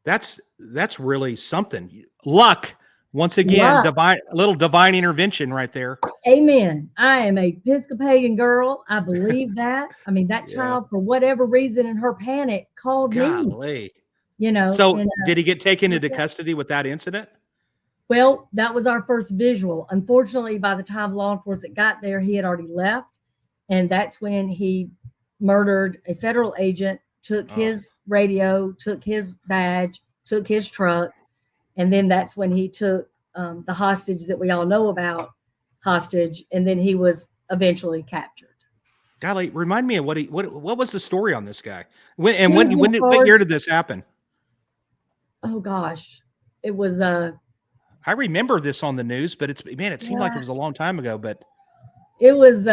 So that's really something. Luck. Once again, divine intervention right there. Amen. I am a Episcopalian girl. I believe that. I mean, that child, for whatever reason in her panic, called me. So did he get taken into custody with that incident? Well, that was our first visual. Unfortunately, by the time law enforcement got there, he had already left. And that's when he murdered a federal agent, took his radio, took his badge, took his truck. And then that's when he took the hostage that we all know about hostage. And then he was eventually captured. Golly, remind me of what was the story on this guy? What year did this happen? Oh gosh, it was I remember this on the news, but it seemed like it was a long time ago. But it was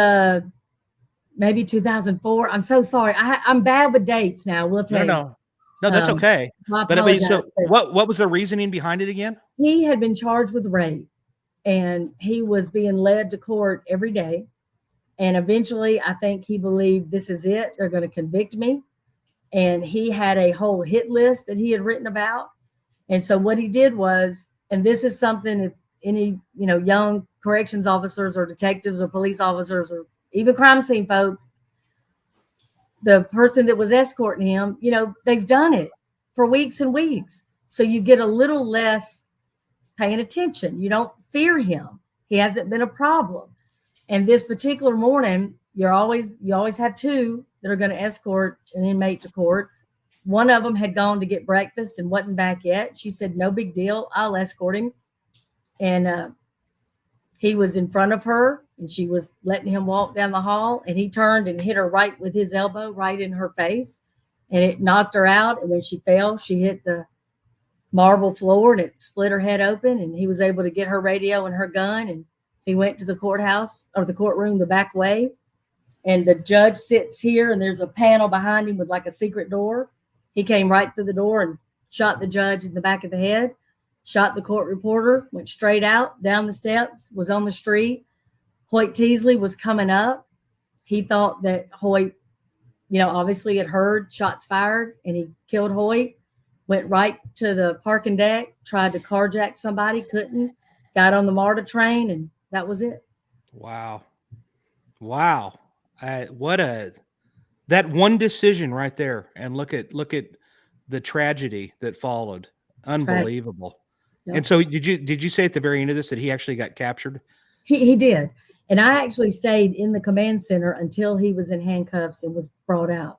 maybe 2004. I'm so sorry. I'm bad with dates now. We'll tell you. No, that's okay. So what was the reasoning behind it again? He had been charged with rape, and he was being led to court every day. And eventually, I think he believed, this is it. They're going to convict me. And he had a whole hit list that he had written about. And so what he did was, and this is something if any, young corrections officers or detectives or police officers or even crime scene folks, the person that was escorting him, they've done it for weeks and weeks. So you get a little less paying attention. You don't fear him. He hasn't been a problem. And this particular morning, you always have two that are going to escort an inmate to court. One of them had gone to get breakfast and wasn't back yet. She said, no big deal. I'll escort him. And he was in front of her and she was letting him walk down the hall, and he turned and hit her right with his elbow right in her face, and it knocked her out. And when she fell, she hit the marble floor and it split her head open, and he was able to get her radio and her gun, and he went to the courthouse or the courtroom the back way. And the judge sits here and there's a panel behind him with like a secret door. He came right through the door and shot the judge in the back of the head, shot the court reporter, went straight out, down the steps, was on the street. Hoyt Teasley was coming up. He thought that Hoyt, obviously had heard shots fired, and he killed Hoyt, went right to the parking deck, tried to carjack somebody, couldn't, got on the MARTA train, and that was it. Wow. That one decision right there, and look at the tragedy that followed. Unbelievable. Yep. And so did you say at the very end of this that he actually got captured? He did. And I actually stayed in the command center until he was in handcuffs and was brought out.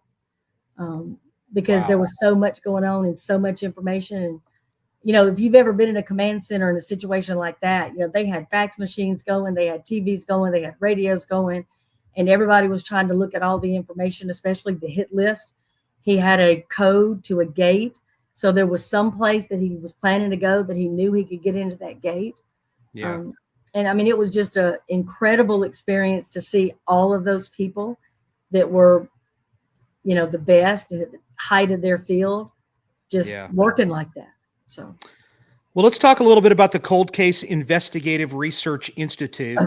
Because there was so much going on and so much information. And, if you've ever been in a command center in a situation like that, they had fax machines going, they had TVs going, they had radios going, and everybody was trying to look at all the information, especially the hit list. He had a code to a gate. So there was some place that he was planning to go that he knew he could get into that gate. Yeah. And I mean, it was just an incredible experience to see all of those people that were, the best and at the height of their field, just working like that. So. Well, let's talk a little bit about the Cold Case Investigative Research Institute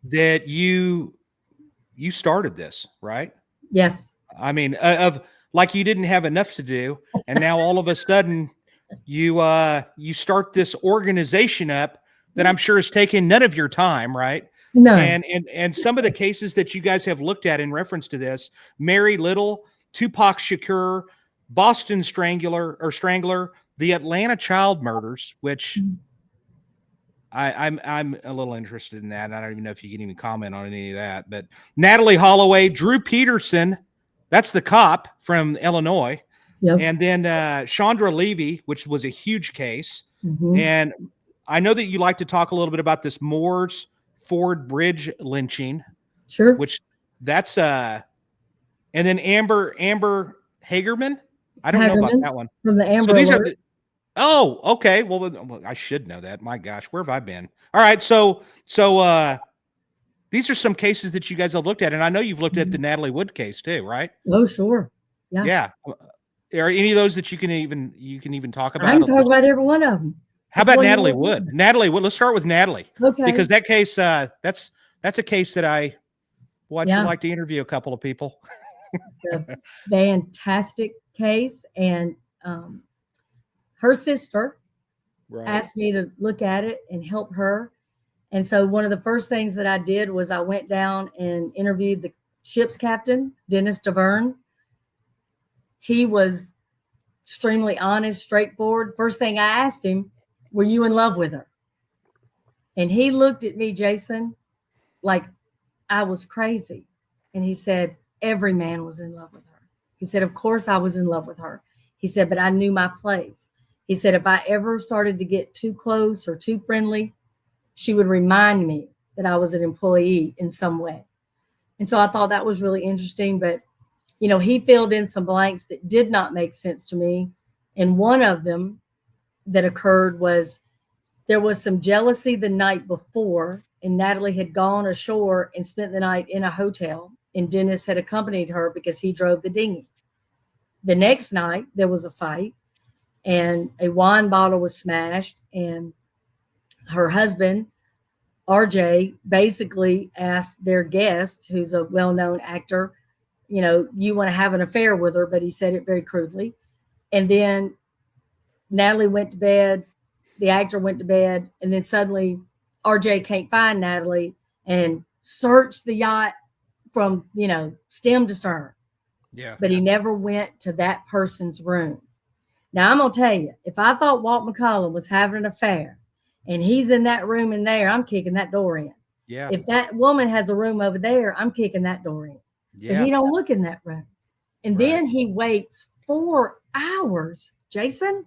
that you started this, right? Yes. I mean, like you didn't have enough to do, and now all of a sudden you start this organization up that I'm sure is taking none of your time, right? None. And some of the cases that you guys have looked at in reference to this: Mary Little, Tupac Shakur, Boston Strangler, the Atlanta child murders, which I'm a little interested in that. I don't even know if you can even comment on any of that. But Natalie Holloway, Drew Peterson, that's the cop from Illinois. Yep. And then Chandra Levy, which was a huge case. Mm-hmm. And I know that you like to talk a little bit about this Moores Ford Bridge lynching. Sure. Which that's and then Amber Hagerman. I don't know about that one. From the Amber So these Alert. are oh, okay. Well, I should know that. My gosh, where have I been? All right. So these are some cases that you guys have looked at, and I know you've looked at the Natalie Wood case too, right? Oh, sure. Yeah. Yeah. Are any of those that you can even talk about? I can talk about every one of them. How about Natalie Wood? Natalie Wood. Let's start with Natalie. Okay. Because that case, that's a case that I'd like to interview a couple of people. A fantastic case, and her sister asked me to look at it and help her. And so one of the first things that I did was I went down and interviewed the ship's captain, Dennis DeVerne. He was extremely honest, straightforward. First thing I asked him, were you in love with her? And he looked at me, Jason, like I was crazy. And he said, every man was in love with her. He said, of course I was in love with her. He said, but I knew my place. He said, if I ever started to get too close or too friendly, she would remind me that I was an employee in some way. And so I thought that was really interesting. But, you know, he filled in some blanks that did not make sense to me. And one of them that occurred was there was some jealousy the night before, and Natalie had gone ashore and spent the night in a hotel, and Dennis had accompanied her because he drove the dinghy. The next night, there was a fight, and a wine bottle was smashed, and her husband, RJ, basically asked their guest, who's a well-known actor, you know, you want to have an affair with her, but he said it very crudely. And then Natalie went to bed, the actor went to bed, and then suddenly RJ can't find Natalie and searched the yacht from, you know, stem to stern. Yeah. But he never went to that person's room. Now, I'm going to tell you, if I thought Walt McCollum was having an affair and he's in that room in there, I'm kicking that door in. Yeah. If that woman has a room over there, I'm kicking that door in. Yeah. But he don't look in that room. And then he waits 4 hours, Jason,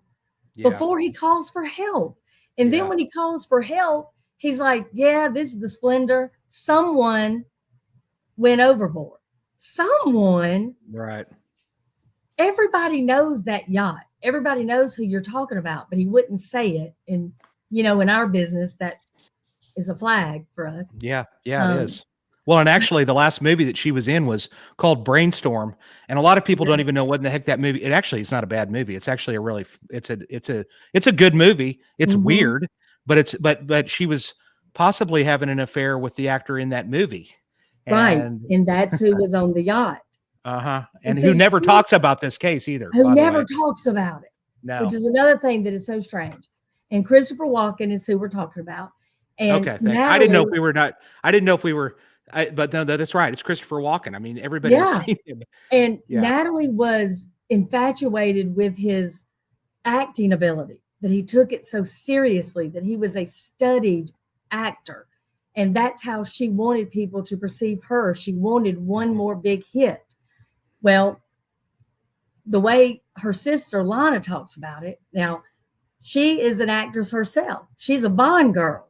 before he calls for help. And then when he calls for help, he's like, yeah, this is the Splendor. Someone went overboard. Someone. Right. Everybody knows that yacht. Everybody knows who you're talking about, but he wouldn't say it. And, you know, in our business, that is a flag for us. Yeah. Yeah, it is. Well, and actually the last movie that she was in was called Brainstorm. And a lot of people don't even know what in the heck that movie. It actually is not a bad movie. It's actually it's a good movie. It's weird, but but she was possibly having an affair with the actor in that movie. And that's who was on the yacht. And who never talks about this case either. Who never talks about it. No. Which is another thing that is so strange. And Christopher Walken is who we're talking about. And okay. I didn't know if we were not. I didn't know if we were. But no, that's right. It's Christopher Walken. I mean, everybody has seen him. And Natalie was infatuated with his acting ability, that he took it so seriously, that he was a studied actor. And that's how she wanted people to perceive her. She wanted one more big hit. Well, the way her sister Lana talks about it, now she is an actress herself. She's a Bond girl,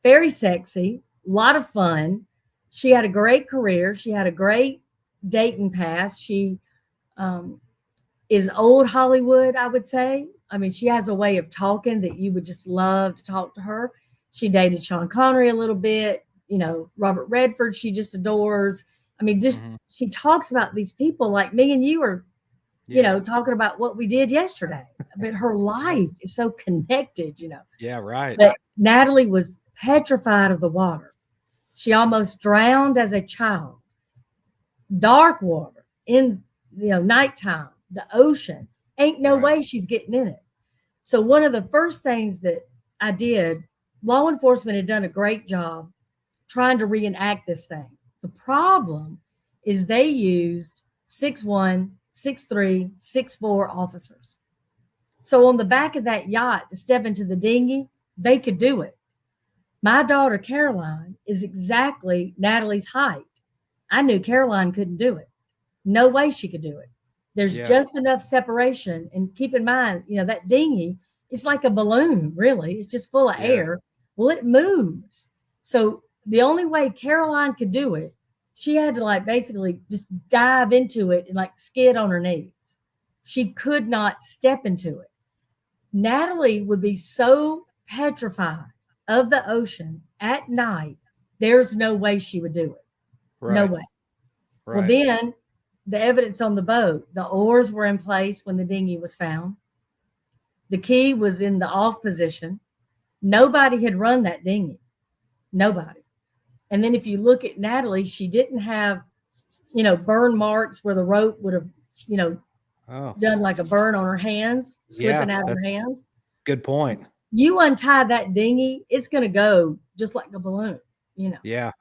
very sexy, a lot of fun. She had a great career. She had a great dating past. She is old Hollywood, I would say. I mean, she has a way of talking that you would just love to talk to her. She dated Sean Connery a little bit, you know, Robert Redford, she just adores. I mean, just she talks about these people like me and you are talking about what we did yesterday. But her life is so connected, Yeah, right. But Natalie was petrified of the water. She almost drowned as a child. Dark water in nighttime, the ocean. Ain't no way she's getting in it. So one of the first things that I did, law enforcement had done a great job trying to reenact this thing. The problem is they used 6'1", 6'3", 6'4" officers. So on the back of that yacht to step into the dinghy, they could do it. My daughter Caroline is exactly Natalie's height. I knew Caroline couldn't do it. No way she could do it. There's just enough separation. And keep in mind, that dinghy is like a balloon, really. It's just full of air. Well, it moves. So the only way Caroline could do it, she had to basically just dive into it and skid on her knees. She could not step into it. Natalie would be so petrified of the ocean at night, there's no way she would do it. Right. No way. Right. Well, then the evidence on the boat, the oars were in place when the dinghy was found. The key was in the off position. Nobody had run that dinghy. Nobody. And then if you look at Natalie, she didn't have, burn marks where the rope would have, done like a burn on her hands, slipping out of her hands. Good point. You untie that dinghy, it's going to go just like a balloon, Yeah.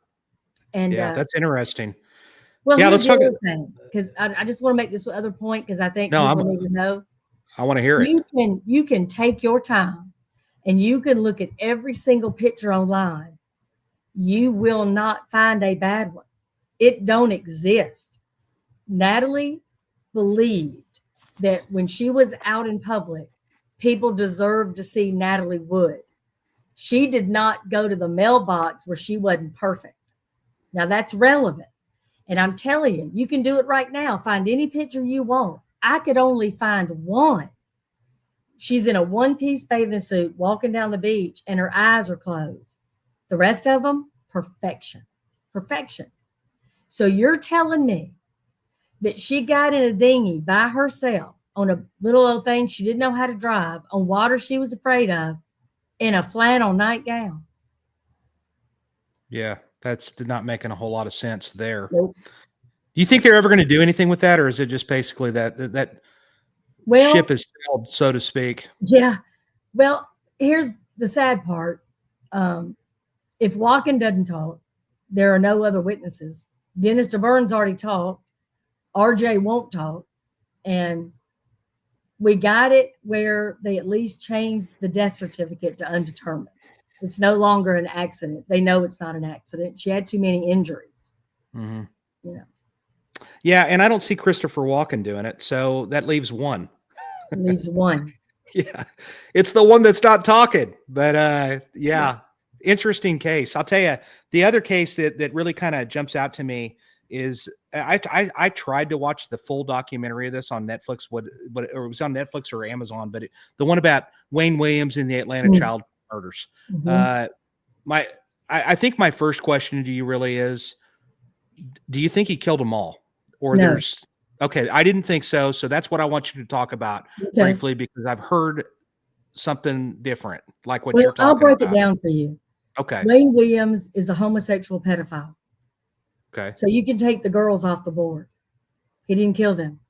And that's interesting. Well, let's talk because I just want to make this other point because I think people need to know. I want to hear it. You can take your time and you can look at every single picture online. You will not find a bad one. It don't exist. Natalie believed that when she was out in public, people deserved to see Natalie Wood. She did not go to the mailbox where she wasn't perfect. Now that's relevant. And I'm telling you, you can do it right now. Find any picture you want. I could only find one. She's in a one-piece bathing suit walking down the beach and her eyes are closed. The rest of them, perfection. Perfection. So you're telling me that she got in a dinghy by herself on a little old thing she didn't know how to drive, on water she was afraid of, in a flannel nightgown? Yeah, that's not making a whole lot of sense there. Nope. Do you think they're ever going to do anything with that, or is it just basically that ship is sailed, so to speak? Yeah. Well, here's the sad part. If Walken doesn't talk, there are no other witnesses. Dennis DeBurn's already talked. RJ won't talk. And we got it where they at least changed the death certificate to undetermined. It's no longer an accident. They know it's not an accident. She had too many injuries. Mm-hmm. Yeah, and I don't see Christopher Walken doing it, so that leaves one. Leaves one. Yeah, it's the one that's not talking. But interesting case. I'll tell you, the other case that really kind of jumps out to me is I tried to watch the full documentary of this on Netflix. Or it was on Netflix or Amazon, but the one about Wayne Williams and the Atlanta child murders. Mm-hmm. I think my first question to you really is, do you think he killed them all? Or no. Okay, I didn't think so. So that's what I want you to talk about briefly, because I've heard something different, like what you're talking about. I'll break it down for you. Okay. Wayne Williams is a homosexual pedophile. Okay. So you can take the girls off the board. He didn't kill them.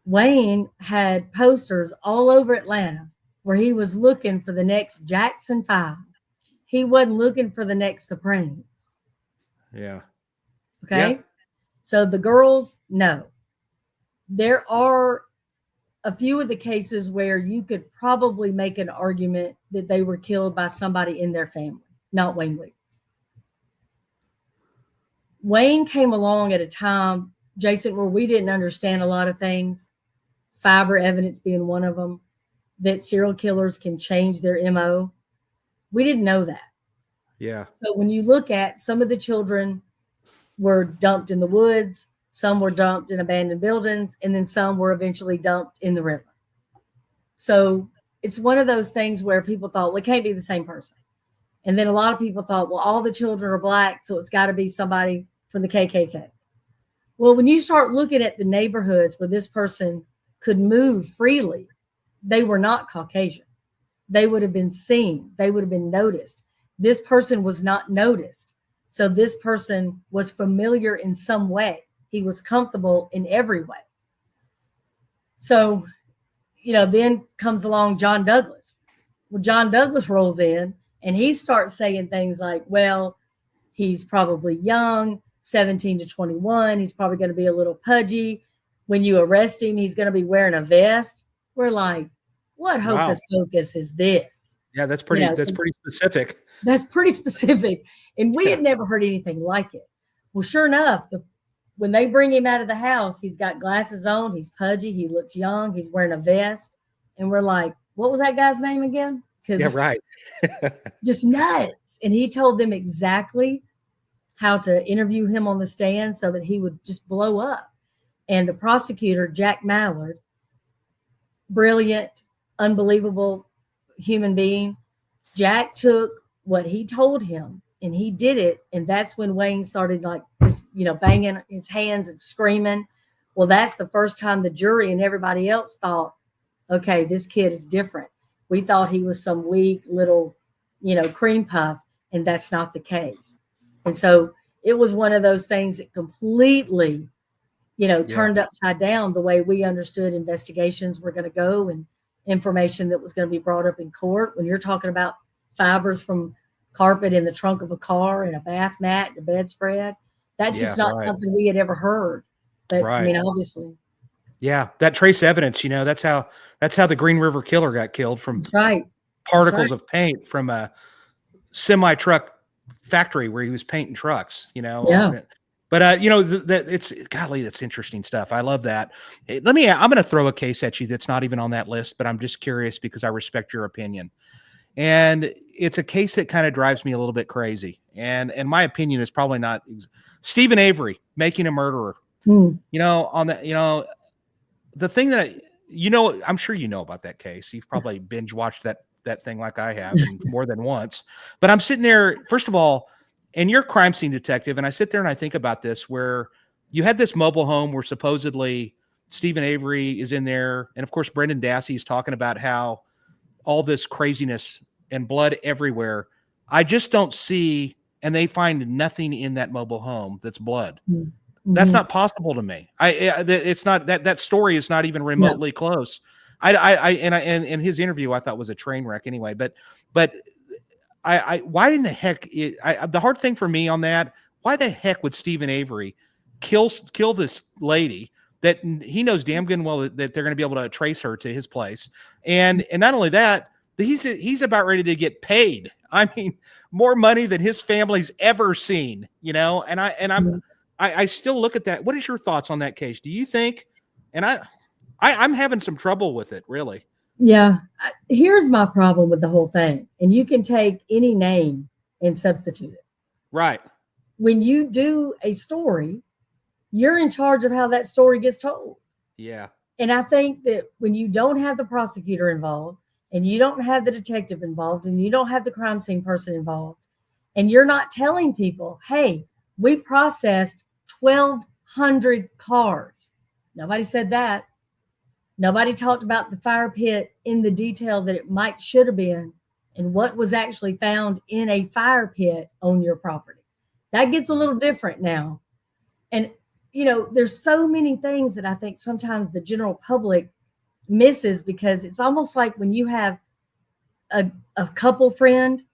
Wayne had posters all over Atlanta where he was looking for the next Jackson 5. He wasn't looking for the next Supremes. Yeah. Okay. Yeah. So the girls, no. There are a few of the cases where you could probably make an argument that they were killed by somebody in their family, not Wayne Williams. Wayne came along at a time, Jason, where we didn't understand a lot of things, fiber evidence being one of them, that serial killers can change their MO. We didn't know that. Yeah. So when you look at some of the children were dumped in the woods, some were dumped in abandoned buildings, and then some were eventually dumped in the river. So it's one of those things where people thought, well, it can't be the same person. And then a lot of people thought, well, all the children are black, so it's got to be somebody from the KKK. Well, when you start looking at the neighborhoods where this person could move freely, they were not Caucasian. They would have been seen. They would have been noticed. This person was not noticed. So this person was familiar in some way. He was comfortable in every way. So, then comes along John Douglas. Well, John Douglas rolls in and he starts saying things like, well, he's probably young, 17 to 21. He's probably going to be a little pudgy. When you arrest him, he's going to be wearing a vest. We're like, what hocus pocus is this? Yeah, that's pretty specific. That's pretty specific. And we had never heard anything like it. Well, sure enough, when they bring him out of the house, he's got glasses on. He's pudgy. He looks young. He's wearing a vest. And we're like, what was that guy's name again? Yeah, right. Just nuts. And he told them exactly how to interview him on the stand so that he would just blow up. And the prosecutor, Jack Mallard, brilliant, unbelievable human being. Jack took what he told him and he did it. And that's when Wayne started like this, banging his hands and screaming. Well, that's the first time the jury and everybody else thought, okay, this kid is different. We thought he was some weak little, cream puff, and that's not the case. And so it was one of those things that completely, turned upside down the way we understood investigations were going to go and information that was going to be brought up in court. When you're talking about fibers from carpet in the trunk of a car and a bath mat and a bedspread, that's just not something we had ever heard. But I mean, obviously. Yeah, that trace evidence, that's how the Green River Killer got killed, from particles of paint from a semi truck factory where he was painting trucks, Yeah. But it's golly, that's interesting stuff. I love that. I'm going to throw a case at you that's not even on that list, but I'm just curious because I respect your opinion. And it's a case that kind of drives me a little bit crazy. And my opinion is probably not Stephen Avery, Making a Murderer. On that, the thing that, I'm sure you know about that case. You've probably binge watched that thing like I have more than once. But I'm sitting there, first of all, and you're a crime scene detective, and I sit there and I think about this, where you had this mobile home where supposedly Stephen Avery is in there, and of course Brendan Dassey is talking about how all this craziness and blood everywhere. I just don't see, and they find nothing in that mobile home that's blood. Mm-hmm. That's not possible to me. It's not that story is not even remotely close. And his interview I thought was a train wreck anyway. But why in the heck? The hard thing for me on that, why the heck would Stephen Avery kill this lady that he knows damn good and well that they're going to be able to trace her to his place, and not only that, he's about ready to get paid. I mean, more money than his family's ever seen. And I still look at that. What is your thoughts on that case? Do you think? And I'm having some trouble with it, really. Yeah. Here's my problem with the whole thing. And you can take any name and substitute it. Right. When you do a story, you're in charge of how that story gets told. Yeah. And I think that when you don't have the prosecutor involved, and you don't have the detective involved, and you don't have the crime scene person involved, and you're not telling people, hey, we processed 1,200 cars. Nobody said that. Nobody talked about the fire pit in the detail that it should have been, and what was actually found in a fire pit on your property. That gets a little different now. And, there's so many things that I think sometimes the general public misses, because it's almost like when you have a couple friend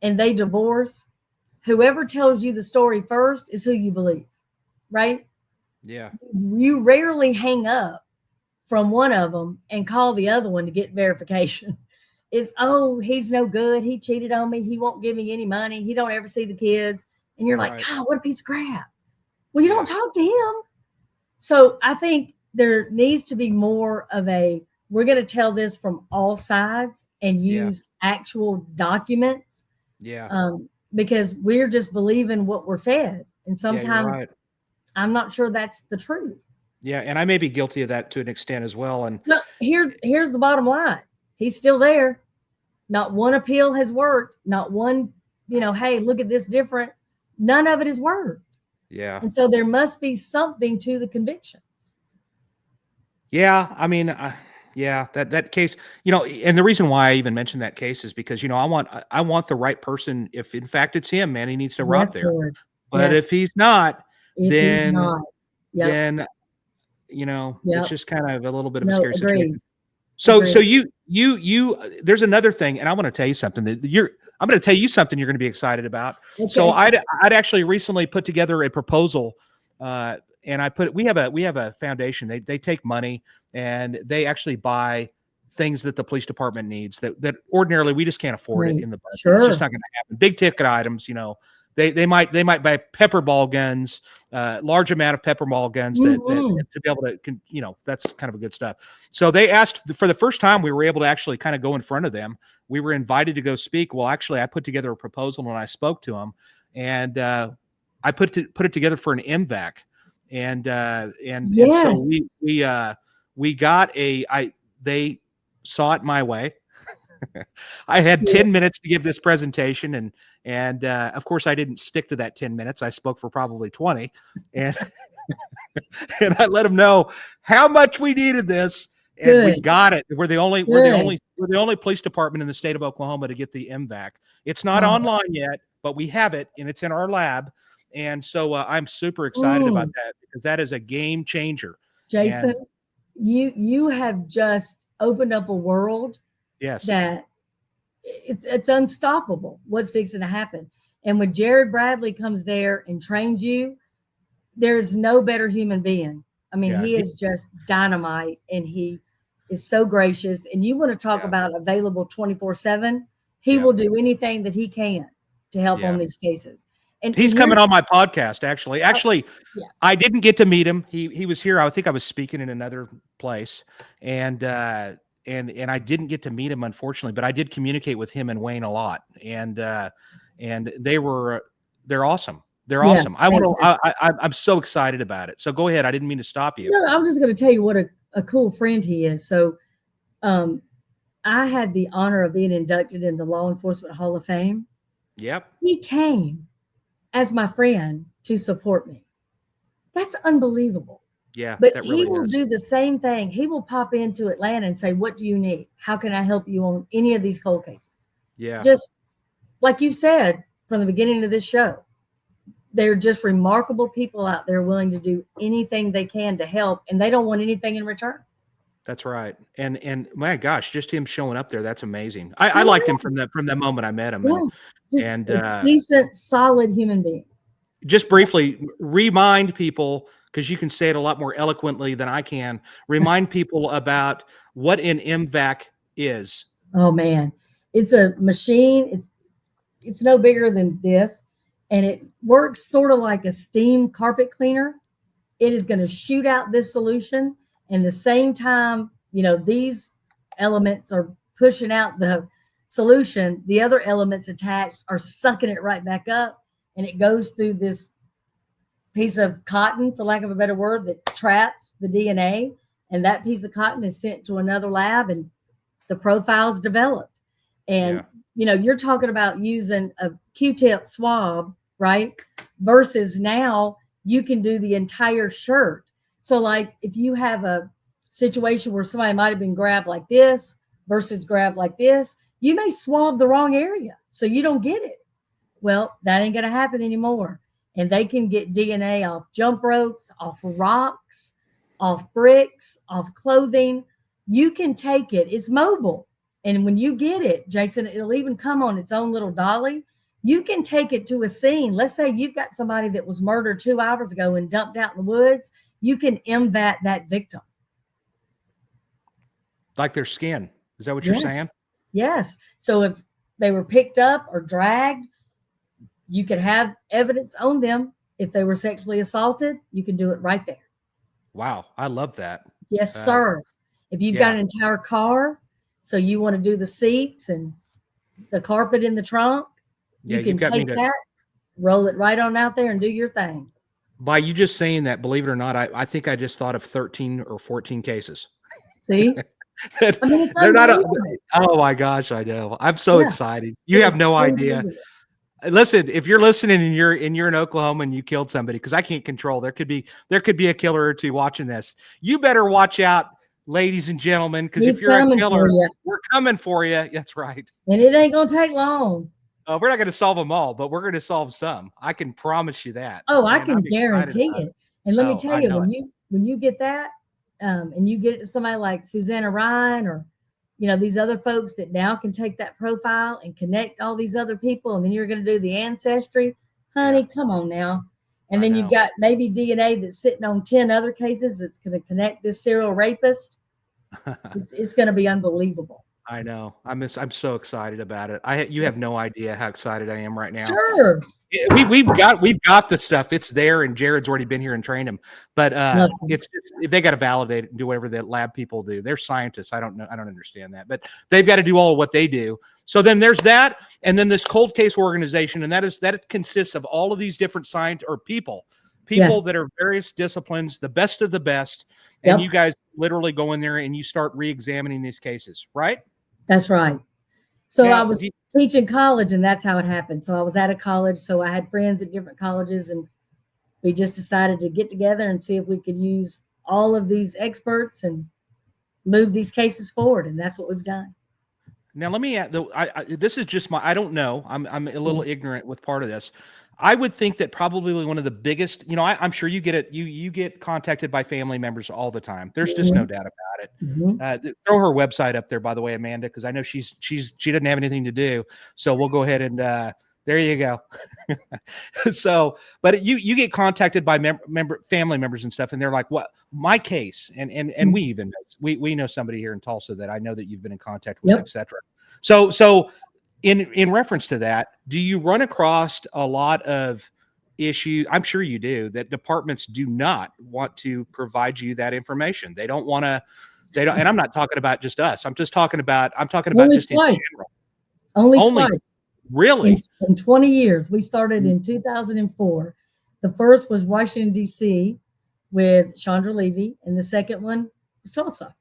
and they divorce, whoever tells you the story first is who you believe, right? Yeah. You rarely hang up from one of them and call the other one to get verification. It's, oh, he's no good. He cheated on me. He won't give me any money. He don't ever see the kids. And you're like, God, what a piece of crap. Well, you don't talk to him. So I think there needs to be more of we're going to tell this from all sides and use actual documents. Yeah. Because we're just believing what we're fed. And sometimes I'm not sure that's the truth. Yeah. And I may be guilty of that to an extent as well. And look, here's the bottom line. He's still there. Not one appeal has worked. Not one, hey, look at this different. None of it has worked. Yeah. And so there must be something to the conviction. Yeah. I mean, yeah, that case, and the reason why I even mentioned that case is because, I want the right person. If in fact it's him, man, he needs to rot Yes, there. Lord. But Yes. if he's not, If he's not. Yep. then, it's just kind of a little bit of a scary situation. So there's another thing, and I want to tell you something I'm going to tell you something you're going to be excited about. Okay. So I'd actually recently put together a proposal, and we have a foundation. They take money and they actually buy things that the police department needs that ordinarily we just can't afford it in the budget. Sure. It's just not going to happen. Big ticket items, they might buy pepper ball guns, large amount of pepper ball guns that to be able to, that's kind of a good stuff. So they asked for the first time we were able to actually kind of go in front of them. We were invited to go speak. Well, actually I put together a proposal and I spoke to them, and I put it together for an MVAC. And so we got they saw it my way. I had 10 minutes to give this presentation, and of course I didn't stick to that 10 minutes. I spoke for probably 20, and and I let them know how much we needed this, and we got it. We're the only police department in the state of Oklahoma to get the MVAC. It's not online yet, but we have it, and it's in our lab. And so I'm super excited about that, because that is a game changer. Jason, you have just opened up a world that it's unstoppable what's fixing to happen. And when Jared Bradley comes there and trains you, there's no better human being. I mean, he is just dynamite, and he is so gracious. And you want to talk about available 24/7. He will do anything that he can to help on these cases. And he's coming on my podcast, actually. I didn't get to meet him. He was here. I think I was speaking in another place, and I didn't get to meet him, unfortunately, but I did communicate with him and Wayne a lot. And they're awesome. They're awesome. I'm so excited about it. So go ahead. I didn't mean to stop you. No, I was just going to tell you what a cool friend he is. So, I had the honor of being inducted in the Law Enforcement Hall of Fame. Yep. He came as my friend to support me. That's unbelievable. Yeah. But he will do the same thing. He will pop into Atlanta and say, "What do you need? How can I help you on any of these cold cases?" Yeah. Just like you said from the beginning of this show, they're just remarkable people out there willing to do anything they can to help, and they don't want anything in return. That's right. And my gosh, just him showing up there, that's amazing. I liked him from that moment I met him. Yeah. And a decent, solid human being. Just briefly remind people, because you can say it a lot more eloquently than I can, remind people about what an MVAC is. Oh man, it's a machine. It's no bigger than this, and it works sort of like a steam carpet cleaner. It is going to shoot out this solution, and the same time, these elements are pushing out the solution, the other elements attached are sucking it right back up, and it goes through this piece of cotton, for lack of a better word, that traps the DNA, and that piece of cotton is sent to another lab, and the profile's developed. And you're talking about using a Q-tip swab, right? Versus now you can do the entire shirt. So like if you have a situation where somebody might have been grabbed like this versus grabbed like this, you may swab the wrong area, so you don't get it. Well, that ain't going to happen anymore. And they can get DNA off jump ropes, off rocks, off bricks, off clothing. You can take it. It's mobile. And when you get it, Jason, it'll even come on its own little dolly. You can take it to a scene. Let's say you've got somebody that was murdered 2 hours ago and dumped out in the woods. You can MVAT that victim. Like their skin. Is that what you're saying? Yes. So if they were picked up or dragged, you could have evidence on them. If they were sexually assaulted, you can do it right there. Wow. I love that. Yes, sir. If you've got an entire car, so you want to do the seats and the carpet in the trunk, you can take that, roll it right on out there and do your thing. By you just saying that, believe it or not, I think I just thought of 13 or 14 cases. See? I mean, it's they're not. Oh my gosh, I know. I'm so excited. You have no idea. Listen, if you're listening and you're in Oklahoma and you killed somebody, because I can't control, there could be a killer or two watching this. You better watch out, ladies and gentlemen, because if you're a killer, we're coming for you. That's right. And it ain't gonna take long. We're not going to solve them all, but we're going to solve some. I can promise you that. Oh, I can guarantee it. And let me tell you, when you get that, and you get it to somebody like Susanna Ryan or these other folks that now can take that profile and connect all these other people, and then you're going to do the ancestry, honey, come on now. And then you've got maybe DNA that's sitting on 10 other cases that's going to connect this serial rapist. It's going to be unbelievable. I know. I'm so excited about it. You have no idea how excited I am right now. Sure. We've got the stuff. It's there, and Jared's already been here and trained him. But it's just, they got to validate it and do whatever the lab people do. They're scientists. I don't know. I don't understand that, but they've got to do all of what they do. So then there's that, and then this cold case organization, and that consists of all of these different people that are various disciplines, the best of the best. And you guys literally go in there and you start re-examining these cases, right? That's right. So I was teaching college, and that's how it happened. So I was at a college, so I had friends at different colleges, and we just decided to get together and see if we could use all of these experts and move these cases forward, and that's what we've done. Now, let me add, this is just I don't know. I'm a little ignorant with part of this. I would think that probably one of the biggest, I'm sure you get it. You get contacted by family members all the time. There's just no doubt about it. Throw her website up there, by the way, Amanda, because I know she doesn't have anything to do. So we'll go ahead and there you go. So, but you get contacted by family members and stuff, and they're like, "What? My case?" And we even we know somebody here in Tulsa that I know that you've been in contact with, etc. So. In reference to that, do you run across a lot of issues? I'm sure you do, that departments do not want to provide you that information. They don't want to, and I'm not talking about just us. I'm talking about just twice. In general. Only twice. Really? In 20 years. We started in 2004. The first was Washington, D.C. with Chandra Levy, and the second one was Tulsa.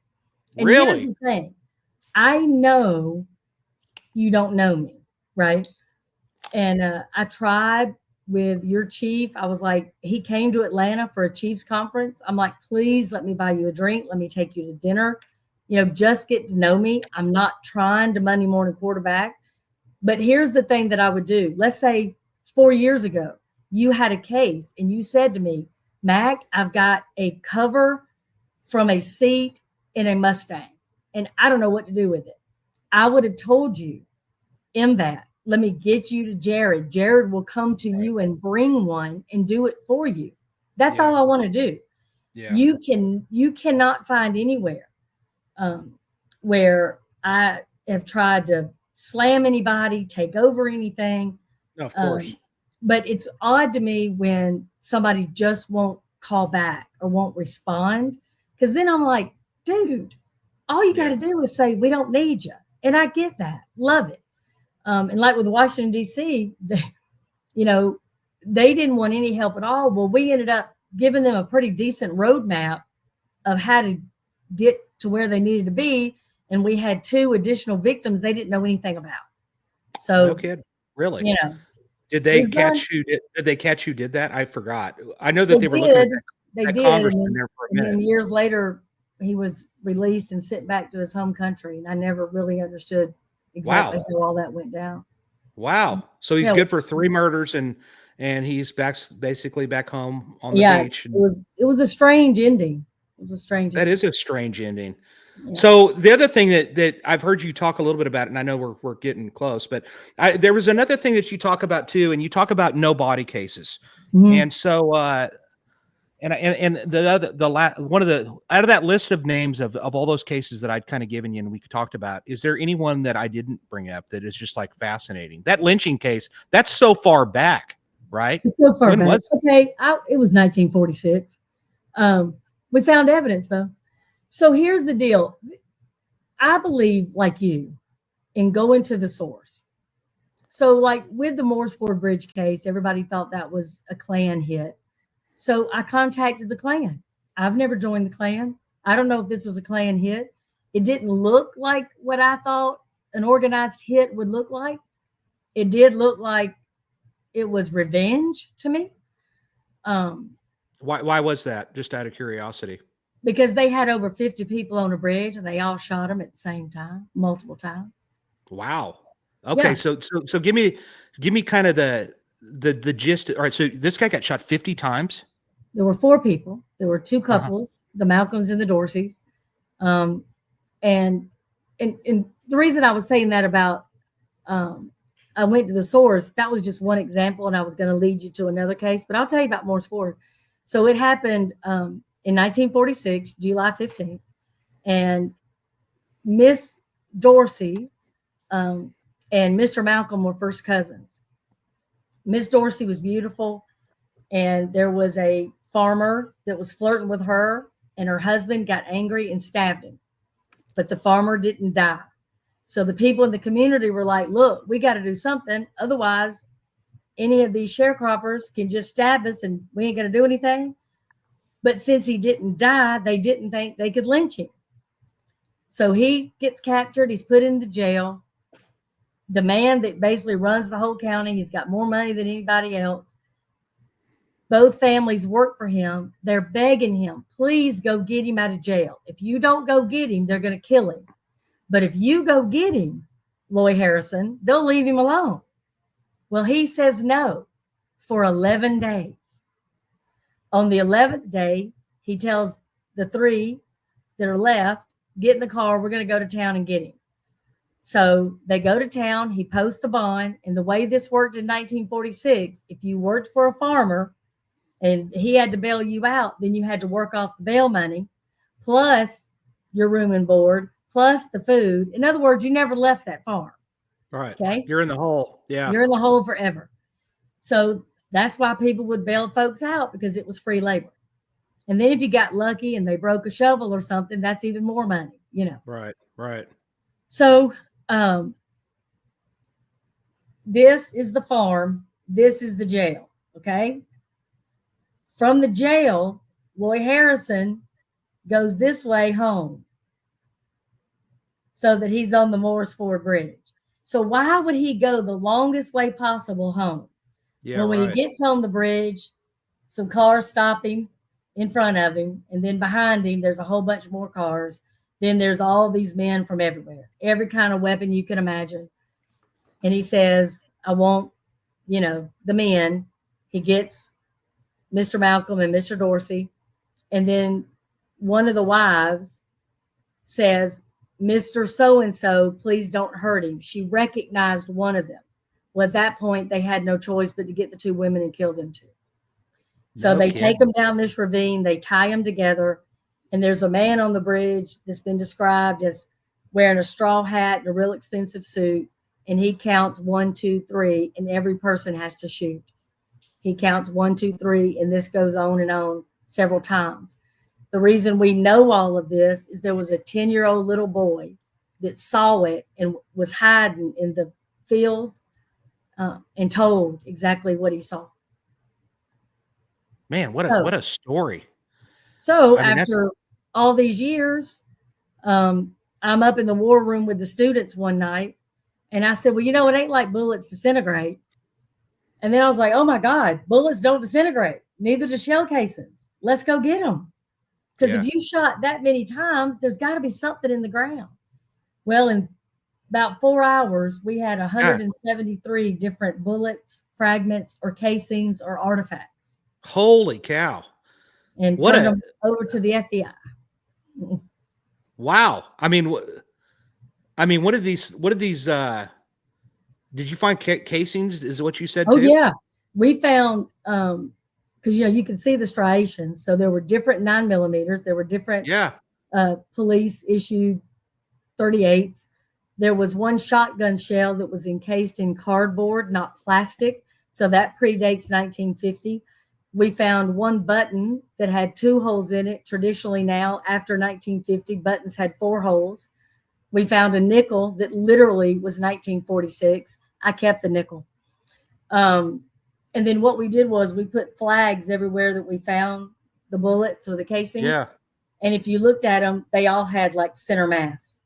And here's the thing. I know you don't know me, right? And I tried with your chief. I was like, he came to Atlanta for a chief's conference. I'm like, please let me buy you a drink. Let me take you to dinner. Just get to know me. I'm not trying to Monday morning quarterback. But here's the thing that I would do. Let's say 4 years ago, you had a case and you said to me, Mac, I've got a cover from a seat in a Mustang, and I don't know what to do with it. I would have told you, MVAT, let me get you to Jared. Jared will come to you and bring one and do it for you. That's all I want to do. Yeah. You cannot find anywhere where I have tried to slam anybody, take over anything. No, of course. But it's odd to me when somebody just won't call back or won't respond, because then I'm like, dude, all you got to do is say, we don't need you. And I get that. Love it. And like with Washington, D.C., they didn't want any help at all. Well, we ended up giving them a pretty decent roadmap of how to get to where they needed to be. And we had 2 additional victims they didn't know anything about. So, no kid, really? Did they catch who did? Did they catch who did that? I forgot. I know that they were looking at they did. And then years later, he was released and sent back to his home country. And I never really understood exactly how all that went down. Wow. So he's good for 3 murders and he's basically back home on the beach. It was a strange ending. It was a strange ending. That is a strange ending. Yeah. So the other thing that I've heard you talk a little bit about, and I know we're getting close, but there was another thing that you talk about too, and you talk about no body cases. Mm-hmm. And so and one of the out of that list of names of all those cases that I'd kind of given you and we talked about, is there anyone that I didn't bring up that is just like fascinating? That lynching case, that's so far back, right? It's so far back. Okay, it was 1946. We found evidence though. So here's the deal. I believe, like you, in going to the source. So like with the Mooresford Bridge case, everybody thought that was a Klan hit. So I contacted the Klan. I've never joined the Klan. I don't know if this was a Klan hit. It didn't look like what I thought an organized hit would look like. It did look like it was revenge to me. Why was that? Just out of curiosity. Because they had over 50 people on a bridge and they all shot them at the same time, multiple times. Wow. Okay. Yeah. So give me kind of the gist. All right. So this guy got shot 50 times. There were 4 people. There were 2 couples, the Malcolms and the Dorseys. And the reason I was saying that about, I went to the source, that was just one example, and I was going to lead you to another case, but I'll tell you about Morse Ford. So it happened in 1946, July 15th, and Miss Dorsey and Mr. Malcolm were first cousins. Miss Dorsey was beautiful, and there was a farmer that was flirting with her, and her husband got angry and stabbed him, but the farmer didn't die. So the people in the community were like, look, we got to do something. Otherwise, any of these sharecroppers can just stab us and we ain't going to do anything. But since he didn't die, they didn't think they could lynch him. So he gets captured. He's put into jail. The man that basically runs the whole county, he's got more money than anybody else. Both families work for him. They're begging him, please go get him out of jail. If you don't go get him, they're going to kill him. But if you go get him, Loy Harrison, they'll leave him alone. Well, he says no for 11 days. On the 11th day, he tells the 3 that are left, get in the car, we're going to go to town and get him. So they go to town, he posts the bond, and the way this worked in 1946, if you worked for a farmer and he had to bail you out, then you had to work off the bail money, plus your room and board, plus the food. In other words, you never left that farm. Right. Okay. You're in the hole. Yeah. You're in the hole forever. So that's why people would bail folks out, because it was free labor. And then if you got lucky and they broke a shovel or something, that's even more money, you know. Right. Right. So this is the farm. This is the jail. Okay. From the jail, Loy Harrison goes this way home, so that he's on the Morris Ford Bridge. So why would he go the longest way possible home? Yeah, well, when he gets on the bridge, some cars stop him in front of him, and then behind him, there's a whole bunch more cars. Then there's all these men from everywhere, every kind of weapon you can imagine. And he says, I want, the men. He gets Mr. Malcolm and Mr. Dorsey. And then one of the wives says, Mr. So-and-so, please don't hurt him. She recognized one of them. Well, at that point, they had no choice but to get the 2 women and kill them too. So they take them down this ravine, they tie them together, and there's a man on the bridge that's been described as wearing a straw hat and a real expensive suit, and he counts 1, 2, 3, and every person has to shoot. He counts 1, 2, 3, and this goes on and on several times. The reason we know all of this is there was a 10-year-old little boy that saw it and was hiding in the field and told exactly what he saw. Man, what a story. So after all these years, I'm up in the war room with the students one night, and I said, well, it ain't like bullets disintegrate. And then I was like, oh my God, bullets don't disintegrate. Neither do shell casings. Let's go get them. Because if you shot that many times, there's got to be something in the ground. Well, in about 4 hours, we had 173 different bullets, fragments, or casings, or artifacts. Holy cow. And turned them over to the FBI. Wow. I mean, what are these, did you find casings? Is what you said too? Oh, yeah. We found, because you can see the striations. So there were different 9mm. There were different police issued 38s. There was one shotgun shell that was encased in cardboard, not plastic. So that predates 1950. We found one button that had 2 holes in it. Traditionally now, after 1950, buttons had 4 holes. We found a nickel that literally was 1946. I kept the nickel. And then what we did was we put flags everywhere that we found the bullets or the casings. Yeah. And if you looked at them, they all had like center mass.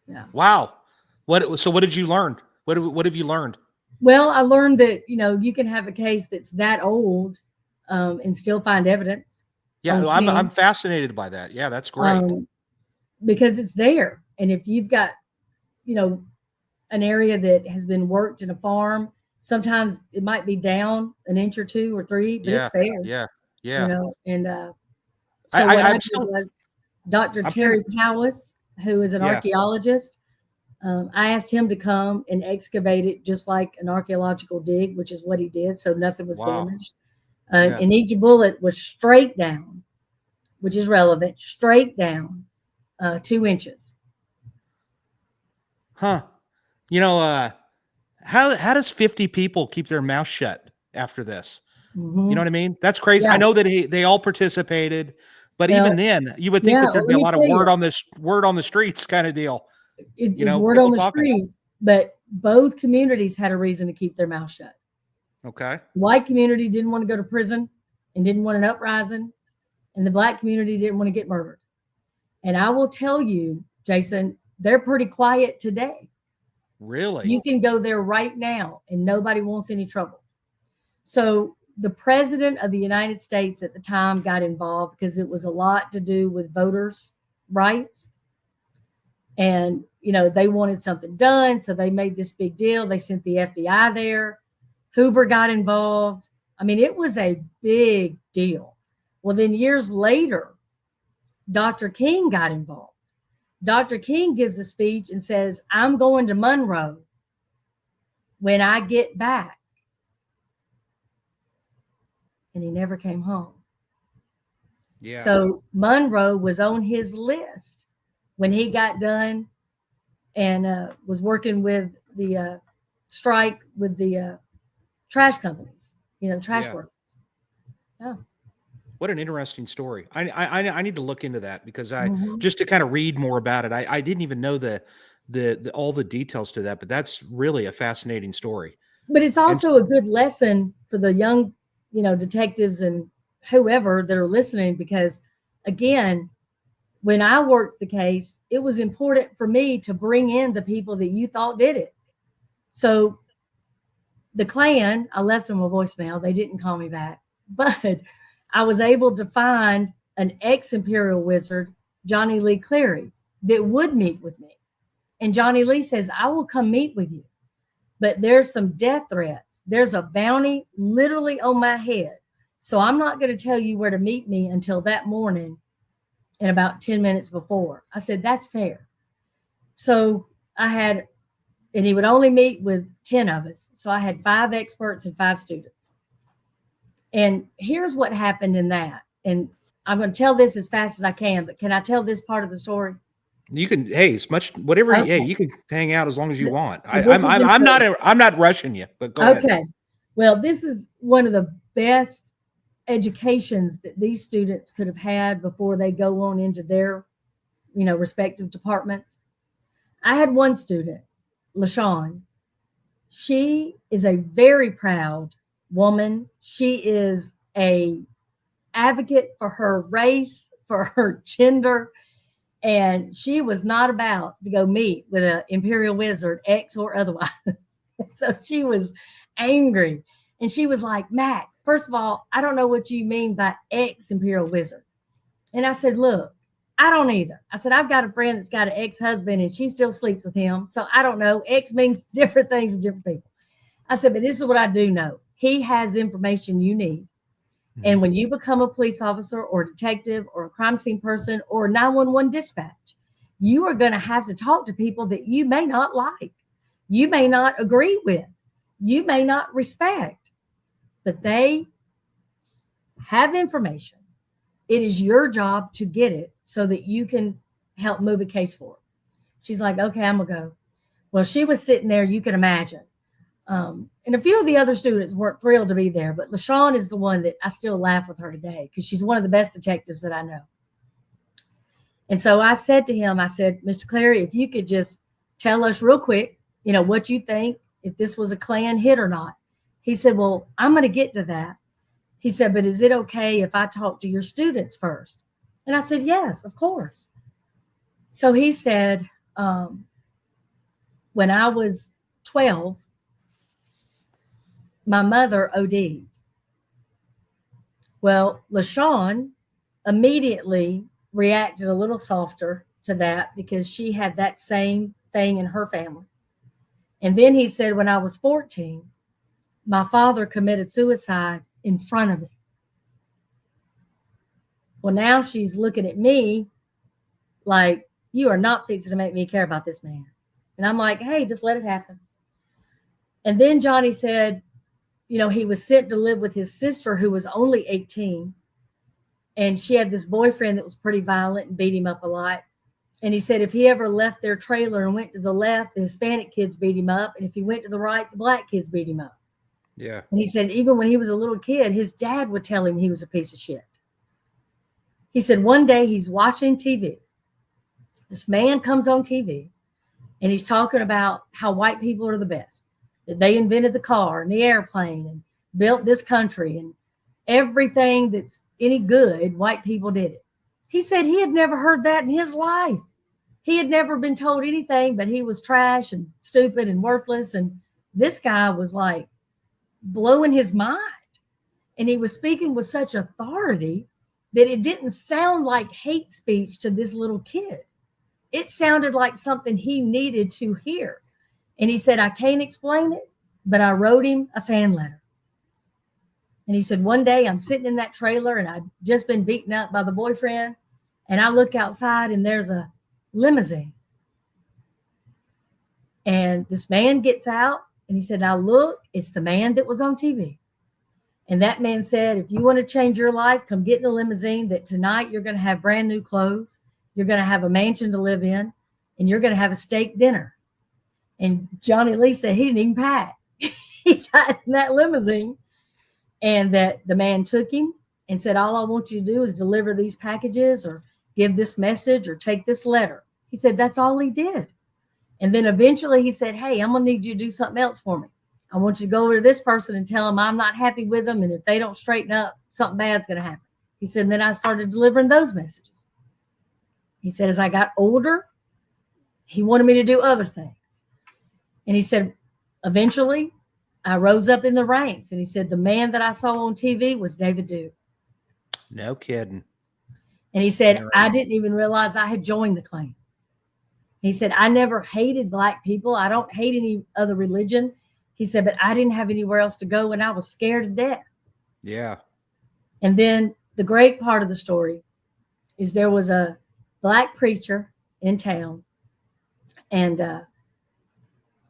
Yeah. Wow. So what did you learn? What have you learned? Well, I learned that, you can have a case that's that old and still find evidence. Yeah, on I'm scene, fascinated by that. Yeah, that's great. because it's there. And if you've got, an area that has been worked in a farm, sometimes it might be down an inch or 2 or 3, but Yeah, it's there. yeah, yeah. And so what I I'm did still was Dr. I'm trying Terry to, Powis, who is an yeah. archaeologist. I asked him to come and excavate it just like an archaeological dig, which is what he did. So nothing was Wow. damaged. Yeah. And each bullet was straight down, which is relevant, straight down 2 inches. Huh. How does 50 people keep their mouth shut after this? Mm-hmm. You know what I mean? That's crazy. Yeah. I know that they all participated, but Well, even then, you would think that there'd be a lot of word on the streets kind of deal. It is word on the street, but both communities had a reason to keep their mouth shut. Okay. The white community didn't want to go to prison and didn't want an uprising, and the black community didn't want to get murdered. And I will tell you, Jason, they're pretty quiet today. Really? You can go there right now and nobody wants any trouble. So the president of the United States at the time got involved because it was a lot to do with voters' rights. And, they wanted something done. So they made this big deal. They sent the FBI there. Hoover got involved. I mean, it was a big deal. Well, then years later, Dr. King got involved. Dr. King gives a speech and says, I'm going to Monroe when I get back. And he never came home. Yeah. So Monroe was on his list when he got done and was working with the strike with the trash companies, trash workers. Yeah. What an interesting story. I need to look into that because just to kind of read more about it. I didn't even know the all the details to that, but that's really a fascinating story. But it's also a good lesson for the young, detectives and whoever that are listening, because again, when I worked the case, it was important for me to bring in the people that you thought did it. So the Klan, I left them a voicemail. They didn't call me back, but I was able to find an ex-Imperial Wizard, Johnny Lee Cleary, that would meet with me. And Johnny Lee says, I will come meet with you, but there's some death threats. There's a bounty literally on my head. So I'm not going to tell you where to meet me until that morning and about 10 minutes before. I said, that's fair. So and he would only meet with 10 of us. So I had 5 experts and 5 students. And here's what happened in that. And I'm going to tell this as fast as I can, but can I tell this part of the story? You can, hey, as much, whatever. Okay. Hey, you can hang out as long as you want. I'm not rushing you, but go ahead. Okay. Well, this is one of the best educations that these students could have had before they go on into their, respective departments. I had one student, LaShawn. She is a very proud woman. She is a advocate for her race, for her gender, and she was not about to go meet with an Imperial Wizard, ex or otherwise. So she was angry, and she was like, Matt, first of all, I don't know what you mean by ex-Imperial Wizard. And I said, look, I don't either. I said, I've got a friend that's got an ex-husband and she still sleeps with him. So I don't know. Ex means different things to different people. I said, but this is what I do know. He has information you need. And when you become a police officer or detective or a crime scene person or 911 dispatch, you are going to have to talk to people that you may not like, you may not agree with, you may not respect, but they have information. It is your job to get it so that you can help move a case forward. She's like, okay, I'm going to go. Well, she was sitting there, you can imagine. And a few of the other students weren't thrilled to be there, but LaShawn is the one that I still laugh with her today because she's one of the best detectives that I know. And so I said to him, I said, Mr. Clary, if you could just tell us real quick, what you think, if this was a Klan hit or not. He said, well, I'm going to get to that. He said, but is it okay if I talk to your students first? And I said, yes, of course. So he said, when I was 12, my mother OD'd. Well, LaShawn immediately reacted a little softer to that because she had that same thing in her family. And then he said, when I was 14, my father committed suicide in front of me. Well, now she's looking at me like, you are not fixing to make me care about this man. And I'm like, hey, just let it happen. And then Johnny said, you know, he was sent to live with his sister who was only 18. And she had this boyfriend that was pretty violent and beat him up a lot. And he said if he ever left their trailer and went to the left, the Hispanic kids beat him up. And if he went to the right, the black kids beat him up. Yeah. And he said even when he was a little kid, his dad would tell him he was a piece of shit. He said one day he's watching TV. This man comes on TV and he's talking about how white people are the best, that they invented the car and the airplane and built this country and everything that's any good, white people did it. He said he had never heard that in his life. He had never been told anything, but he was trash and stupid and worthless. And this guy was like blowing his mind. And he was speaking with such authority that it didn't sound like hate speech to this little kid. It sounded like something he needed to hear. And he said, I can't explain it, but I wrote him a fan letter. And he said, one day I'm sitting in that trailer and I'd just been beaten up by the boyfriend. And I look outside and there's a limousine. And this man gets out and he said, now look, it's the man that was on TV. And that man said, if you want to change your life, come get in a limousine that tonight you're going to have brand new clothes. You're going to have a mansion to live in and you're going to have a steak dinner. And Johnny Lee said he didn't even pack. He got in that limousine and that the man took him and said, all I want you to do is deliver these packages or give this message or take this letter. He said, that's all he did. And then eventually he said, hey, I'm going to need you to do something else for me. I want you to go over to this person and tell them I'm not happy with them. And if they don't straighten up, something bad's going to happen. He said, and then I started delivering those messages. He said, as I got older, he wanted me to do other things. And he said, eventually I rose up in the ranks. And he said, the man that I saw on TV was David Duke. No kidding. And he said, I didn't even realize I had joined the Klan. He said, I never hated black people. I don't hate any other religion. He said, but I didn't have anywhere else to go and I was scared to death. Yeah. And then the great part of the story is there was a black preacher in town and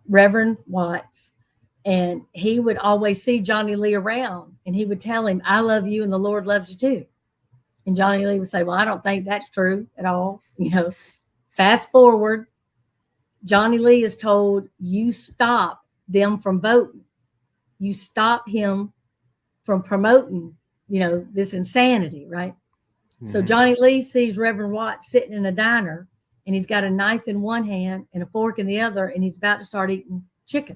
Reverend Watts, and he would always see Johnny Lee around and he would tell him, I love you and the Lord loves you too. And Johnny Lee would say, well, I don't think that's true at all. You know, fast forward, Johnny Lee is told, you stop them from voting. You stop him from promoting, you know, this insanity, right? Mm-hmm. So Johnny Lee sees Reverend Watts sitting in a diner and he's got a knife in one hand and a fork in the other, and he's about to start eating chicken.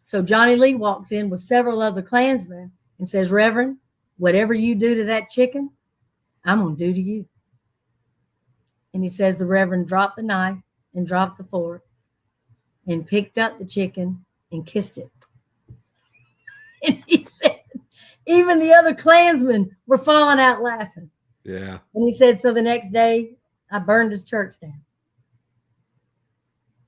So Johnny Lee walks in with several other Klansmen and says, Reverend, whatever you do to that chicken, I'm going to do to you. And he says the Reverend dropped the knife and dropped the fork and picked up the chicken and kissed it. And he said, even the other Klansmen were falling out laughing. Yeah. And he said, so the next day, I burned his church down.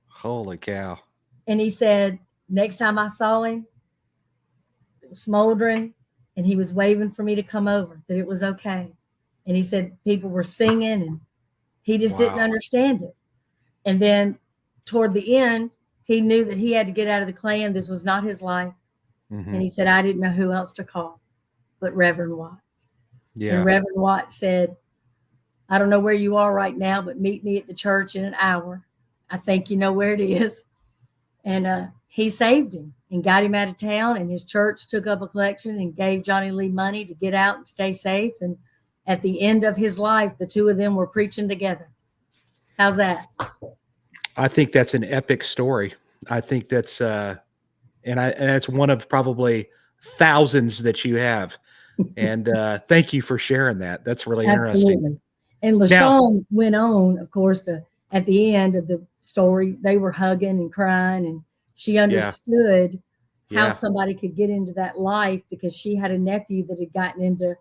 Holy cow. And he said, next time I saw him, it was smoldering, and he was waving for me to come over, that it was okay. And he said people were singing, and he just didn't understand it. And then toward the end, he knew that he had to get out of the Klan. This was not his life. Mm-hmm. And he said, I didn't know who else to call but Reverend Watts. Yeah. And Reverend Watts said, I don't know where you are right now, but meet me at the church in an hour. I think you know where it is. And he saved him and got him out of town. And his church took up a collection and gave Johnny Lee money to get out and stay safe. And at the end of his life, the two of them were preaching together. How's that? I think that's an epic story. I think that's, and it's one of probably thousands that you have. And thank you for sharing that. That's really interesting. And LaShawn went on, of course, to at the end of the story, they were hugging and crying, and she understood how somebody could get into that life, because she had a nephew that had gotten into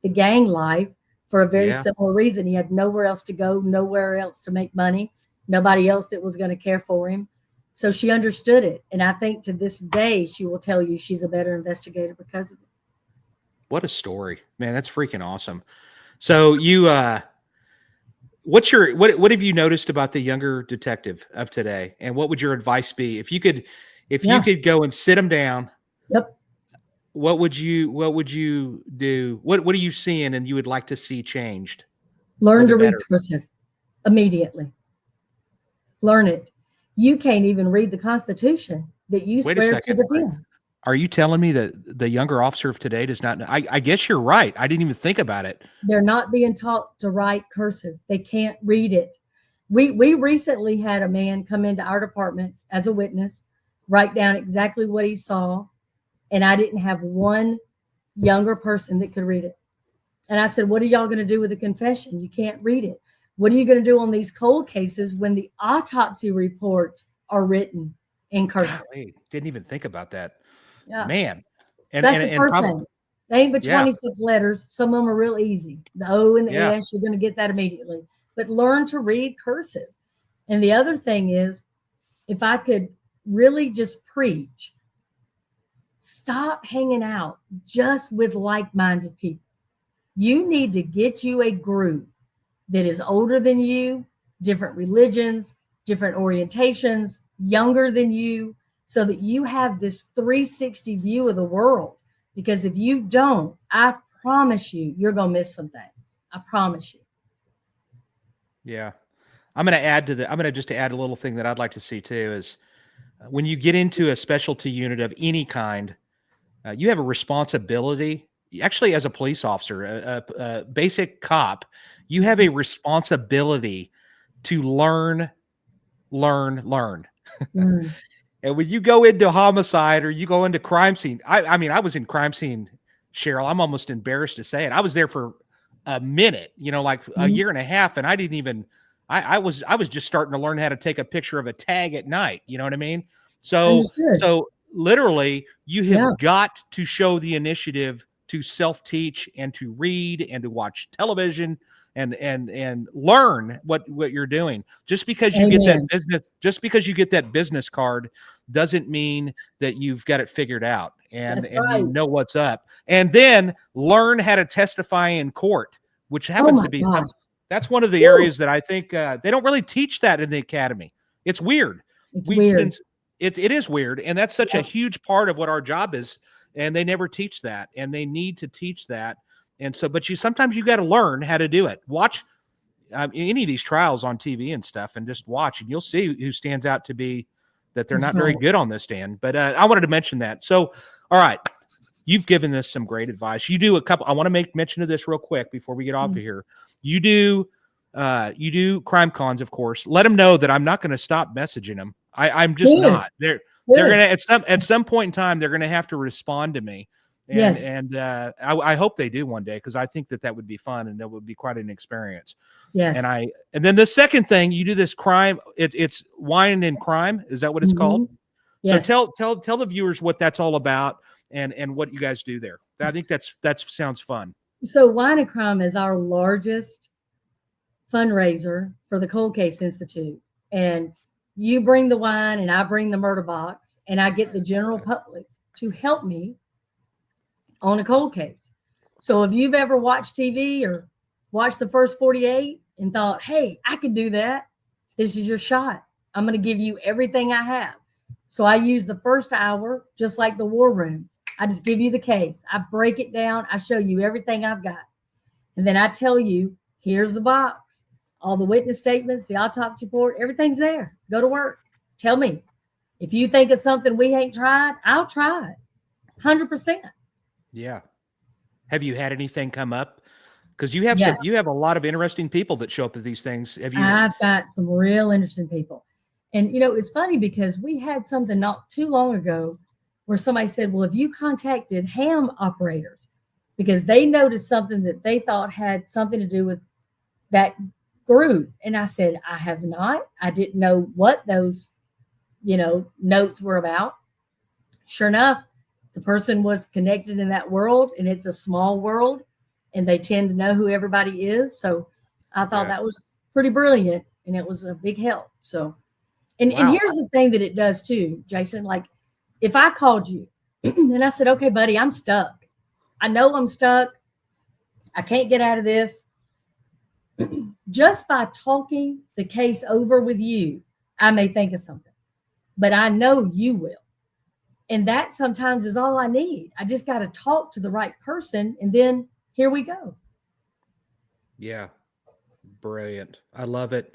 the gang life for a very similar reason. He had nowhere else to go, nowhere else to make money, nobody else that was going to care for him. So she understood it. And I think to this day, she will tell you she's a better investigator because of it. What a story, man. That's freaking awesome. So you, what have you noticed about the younger detective of today? And what would your advice be? If you could go and sit them down, what would you do? What are you seeing and you would like to see changed? Learn to read cursive immediately. Learn it. You can't even read the Constitution that you swear to defend. Are you telling me that the younger officer of today does not know? I guess you're right. I didn't even think about it. They're not being taught to write cursive. They can't read it. We recently had a man come into our department as a witness, write down exactly what he saw, and I didn't have one younger person that could read it. And I said, what are y'all going to do with the confession? You can't read it. What are you going to do on these cold cases when the autopsy reports are written in cursive? Golly, didn't even think about that. Yeah. Man. And that's the first thing. They ain't but 26 letters. Some of them are real easy. The O and the S, you're going to get that immediately. But learn to read cursive. And the other thing is, if I could really just preach, stop hanging out just with like-minded people. You need to get you a group that is older than you, different religions, different orientations, younger than you, so that you have this 360 view of the world. Because if you don't, I promise you, you're going to miss some things. I promise you. Yeah. I'm going to just add a little thing that I'd like to see too is when you get into a specialty unit of any kind, you have a responsibility. Actually, as a police officer, a basic cop, you have a responsibility to learn. And when you go into homicide or you go into crime scene, I mean, I was in crime scene, Sheryl. I'm almost embarrassed to say it. I was there for a minute, like a year and a half, and I didn't even. I was just starting to learn how to take a picture of a tag at night. You know what I mean? So literally, you have got to show the initiative to self-teach and to read and to watch television and learn what you're doing. Just because you get that business card doesn't mean that you've got it figured out and you know what's up. And then learn how to testify in court, which happens to be that's one of the areas that I think they don't really teach that in the academy. It's weird. It is weird, and that's such a huge part of what our job is. And they never teach that, and they need to teach that. And so, but sometimes you got to learn how to do it. Watch any of these trials on TV and stuff, and just watch, and you'll see who stands out to be that they're not very good on this stand. But I wanted to mention that. So, all right, you've given us some great advice. You do a couple. I want to make mention of this real quick before we get off of here. You do crime cons, of course. Let them know that I'm not going to stop messaging them. I'm just not. They're gonna at some point in time they're gonna have to respond to me. And I hope they do one day, because I think that would be fun and that would be quite an experience. Yes. And then the second thing, you do this crime. It's Wine and Crime. Is that what it's called? Yes. So tell the viewers what that's all about and what you guys do there. I think that sounds fun. So Wine and Crime is our largest fundraiser for the Cold Case Institute, and you bring the wine and I bring the murder box, and I get the general public to help me on a cold case. So if you've ever watched TV or watched the first 48 and thought, hey, I could do that, this is your shot. I'm going to give you everything I have. So I use the first hour just like the war room. I just give you the case. I break it down. I show you everything I've got. And then I tell you, here's the box. All the witness statements, the autopsy report, everything's there. Go to work. Tell me. If you think it's something we ain't tried, I'll try it. 100%. Yeah. Have you had anything come up? Because you have a lot of interesting people that show up at these things. I've got some real interesting people. And, it's funny because we had something not too long ago where somebody said, well, have you contacted ham operators? Because they noticed something that they thought had something to do with that group. And I said, I have not. I didn't know what those, notes were about. Sure enough, the person was connected in that world, and it's a small world, and they tend to know who everybody is. So I thought that was pretty brilliant, and it was a big help. So, and here's the thing that it does too, Jason. Like, if I called you and I said, okay, buddy, I'm stuck. I know I'm stuck. I can't get out of this. Just by talking the case over with you, I may think of something, but I know you will. And that sometimes is all I need. I just got to talk to the right person, and then here we go. Yeah. Brilliant. I love it.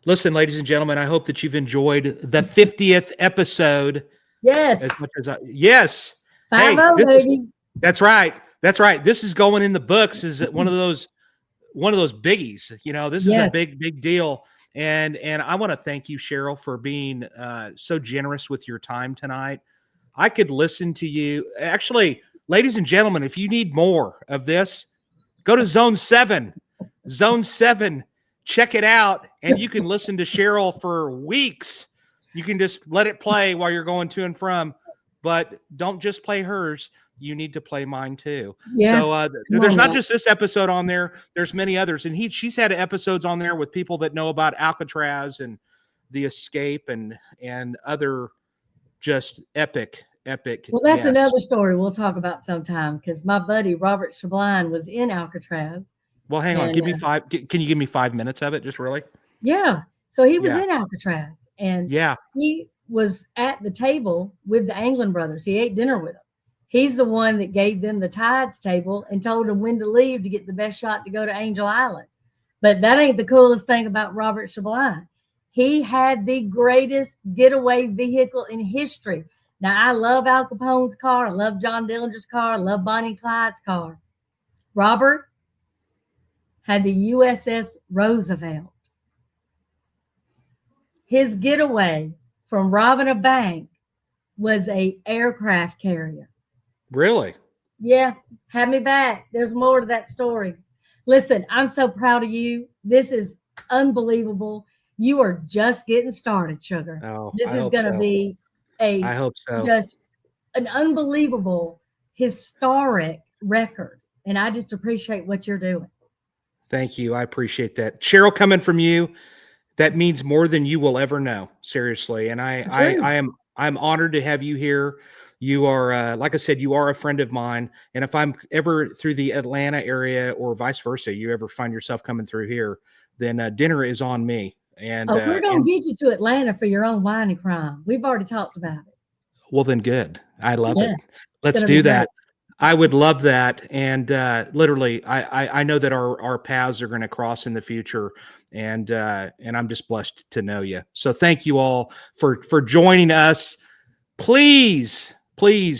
Listen, ladies and gentlemen, I hope that you've enjoyed the 50th episode. Yes. As much as yes. 5-0, baby. That's right. That's right. This is going in the books. Is one of those biggies. You know, this is a big deal. And I want to thank you, Sheryl, for being so generous with your time tonight. I could listen to you. Actually, ladies and gentlemen, if you need more of this, go to Zone 7. Zone 7. Check it out, and you can listen to Sheryl for weeks. You can just let it play while you're going to and from, but don't just play hers. You need to play mine too. Yes. So there's not just this episode on there. There's many others, and she's had episodes on there with people that know about Alcatraz and the escape and other just epic. Well, that's another story we'll talk about sometime, because my buddy Robert Shabline was in Alcatraz. Well, hang on. Give me 5. Can you give me 5 minutes of it? Just really? Yeah. So he was in Alcatraz, and he was at the table with the Anglin brothers. He ate dinner with them. He's the one that gave them the tides table and told them when to leave to get the best shot to go to Angel Island. But that ain't the coolest thing about Robert Shabline. He had the greatest getaway vehicle in history. Now, I love Al Capone's car. I love John Dillinger's car. I love Bonnie and Clyde's car. Robert had the USS Roosevelt. His getaway from robbing a bank was an aircraft carrier. Really? Yeah. Have me back. There's more to that story. Listen, I'm so proud of you. This is unbelievable. You are just getting started, sugar. Oh, this is going to be I hope so. Just an unbelievable, historic record. And I just appreciate what you're doing. Thank you. I appreciate that. Sheryl, coming from you, that means more than you will ever know. Seriously. And I'm honored to have you here. You are, like I said, you are a friend of mine. And if I'm ever through the Atlanta area or vice versa, you ever find yourself coming through here, then dinner is on me. And we're going to get you to Atlanta for your own wine and crime. We've already talked about it. Well, then good. I love it. Let's do that. I would love that. And literally, I know that our paths are going to cross in the future. And I'm just blessed to know you. So thank you all for joining us. Please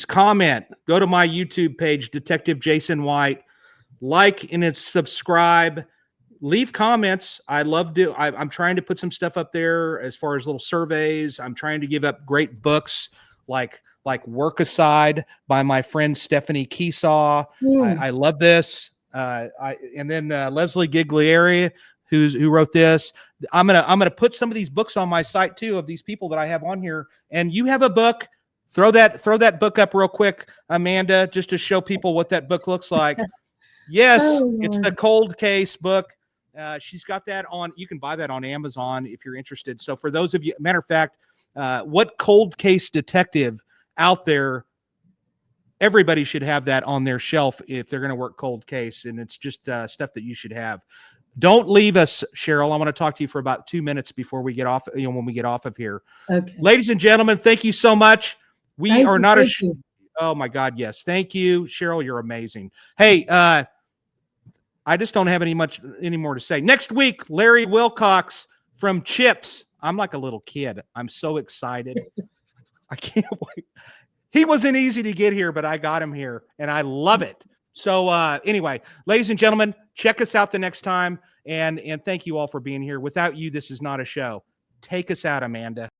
comment. Go to my YouTube page, Detective Jason White. Like and subscribe. Leave comments. I'm trying to put some stuff up there as far as little surveys. I'm trying to give up great books like Work Aside by my friend Stephanie Keesaw. I love this. And then Leslie Giglieri, who wrote this. I'm gonna put some of these books on my site too, of these people that I have on here. And you have a book. Throw that book up real quick, Amanda, just to show people what that book looks like. Yes, it's the Cold Case book. She's got that on. You can buy that on Amazon if you're interested. So for those of you, matter of fact, what cold case detective out there, everybody should have that on their shelf if they're going to work cold case. And it's just stuff that you should have. Don't leave us, Sheryl. I want to talk to you for about 2 minutes before we get off, when we get off of here. Okay. Ladies and gentlemen, thank you so much. We are not a oh my God, yes. Thank you, Sheryl. You're amazing. Hey, I just don't have any more to say. Next week, Larry Wilcox from Chips. I'm like a little kid. I'm so excited. I can't wait. He wasn't easy to get here, but I got him here, and I love it. So anyway, ladies and gentlemen, check us out the next time, and thank you all for being here. Without you, this is not a show. Take us out, Amanda.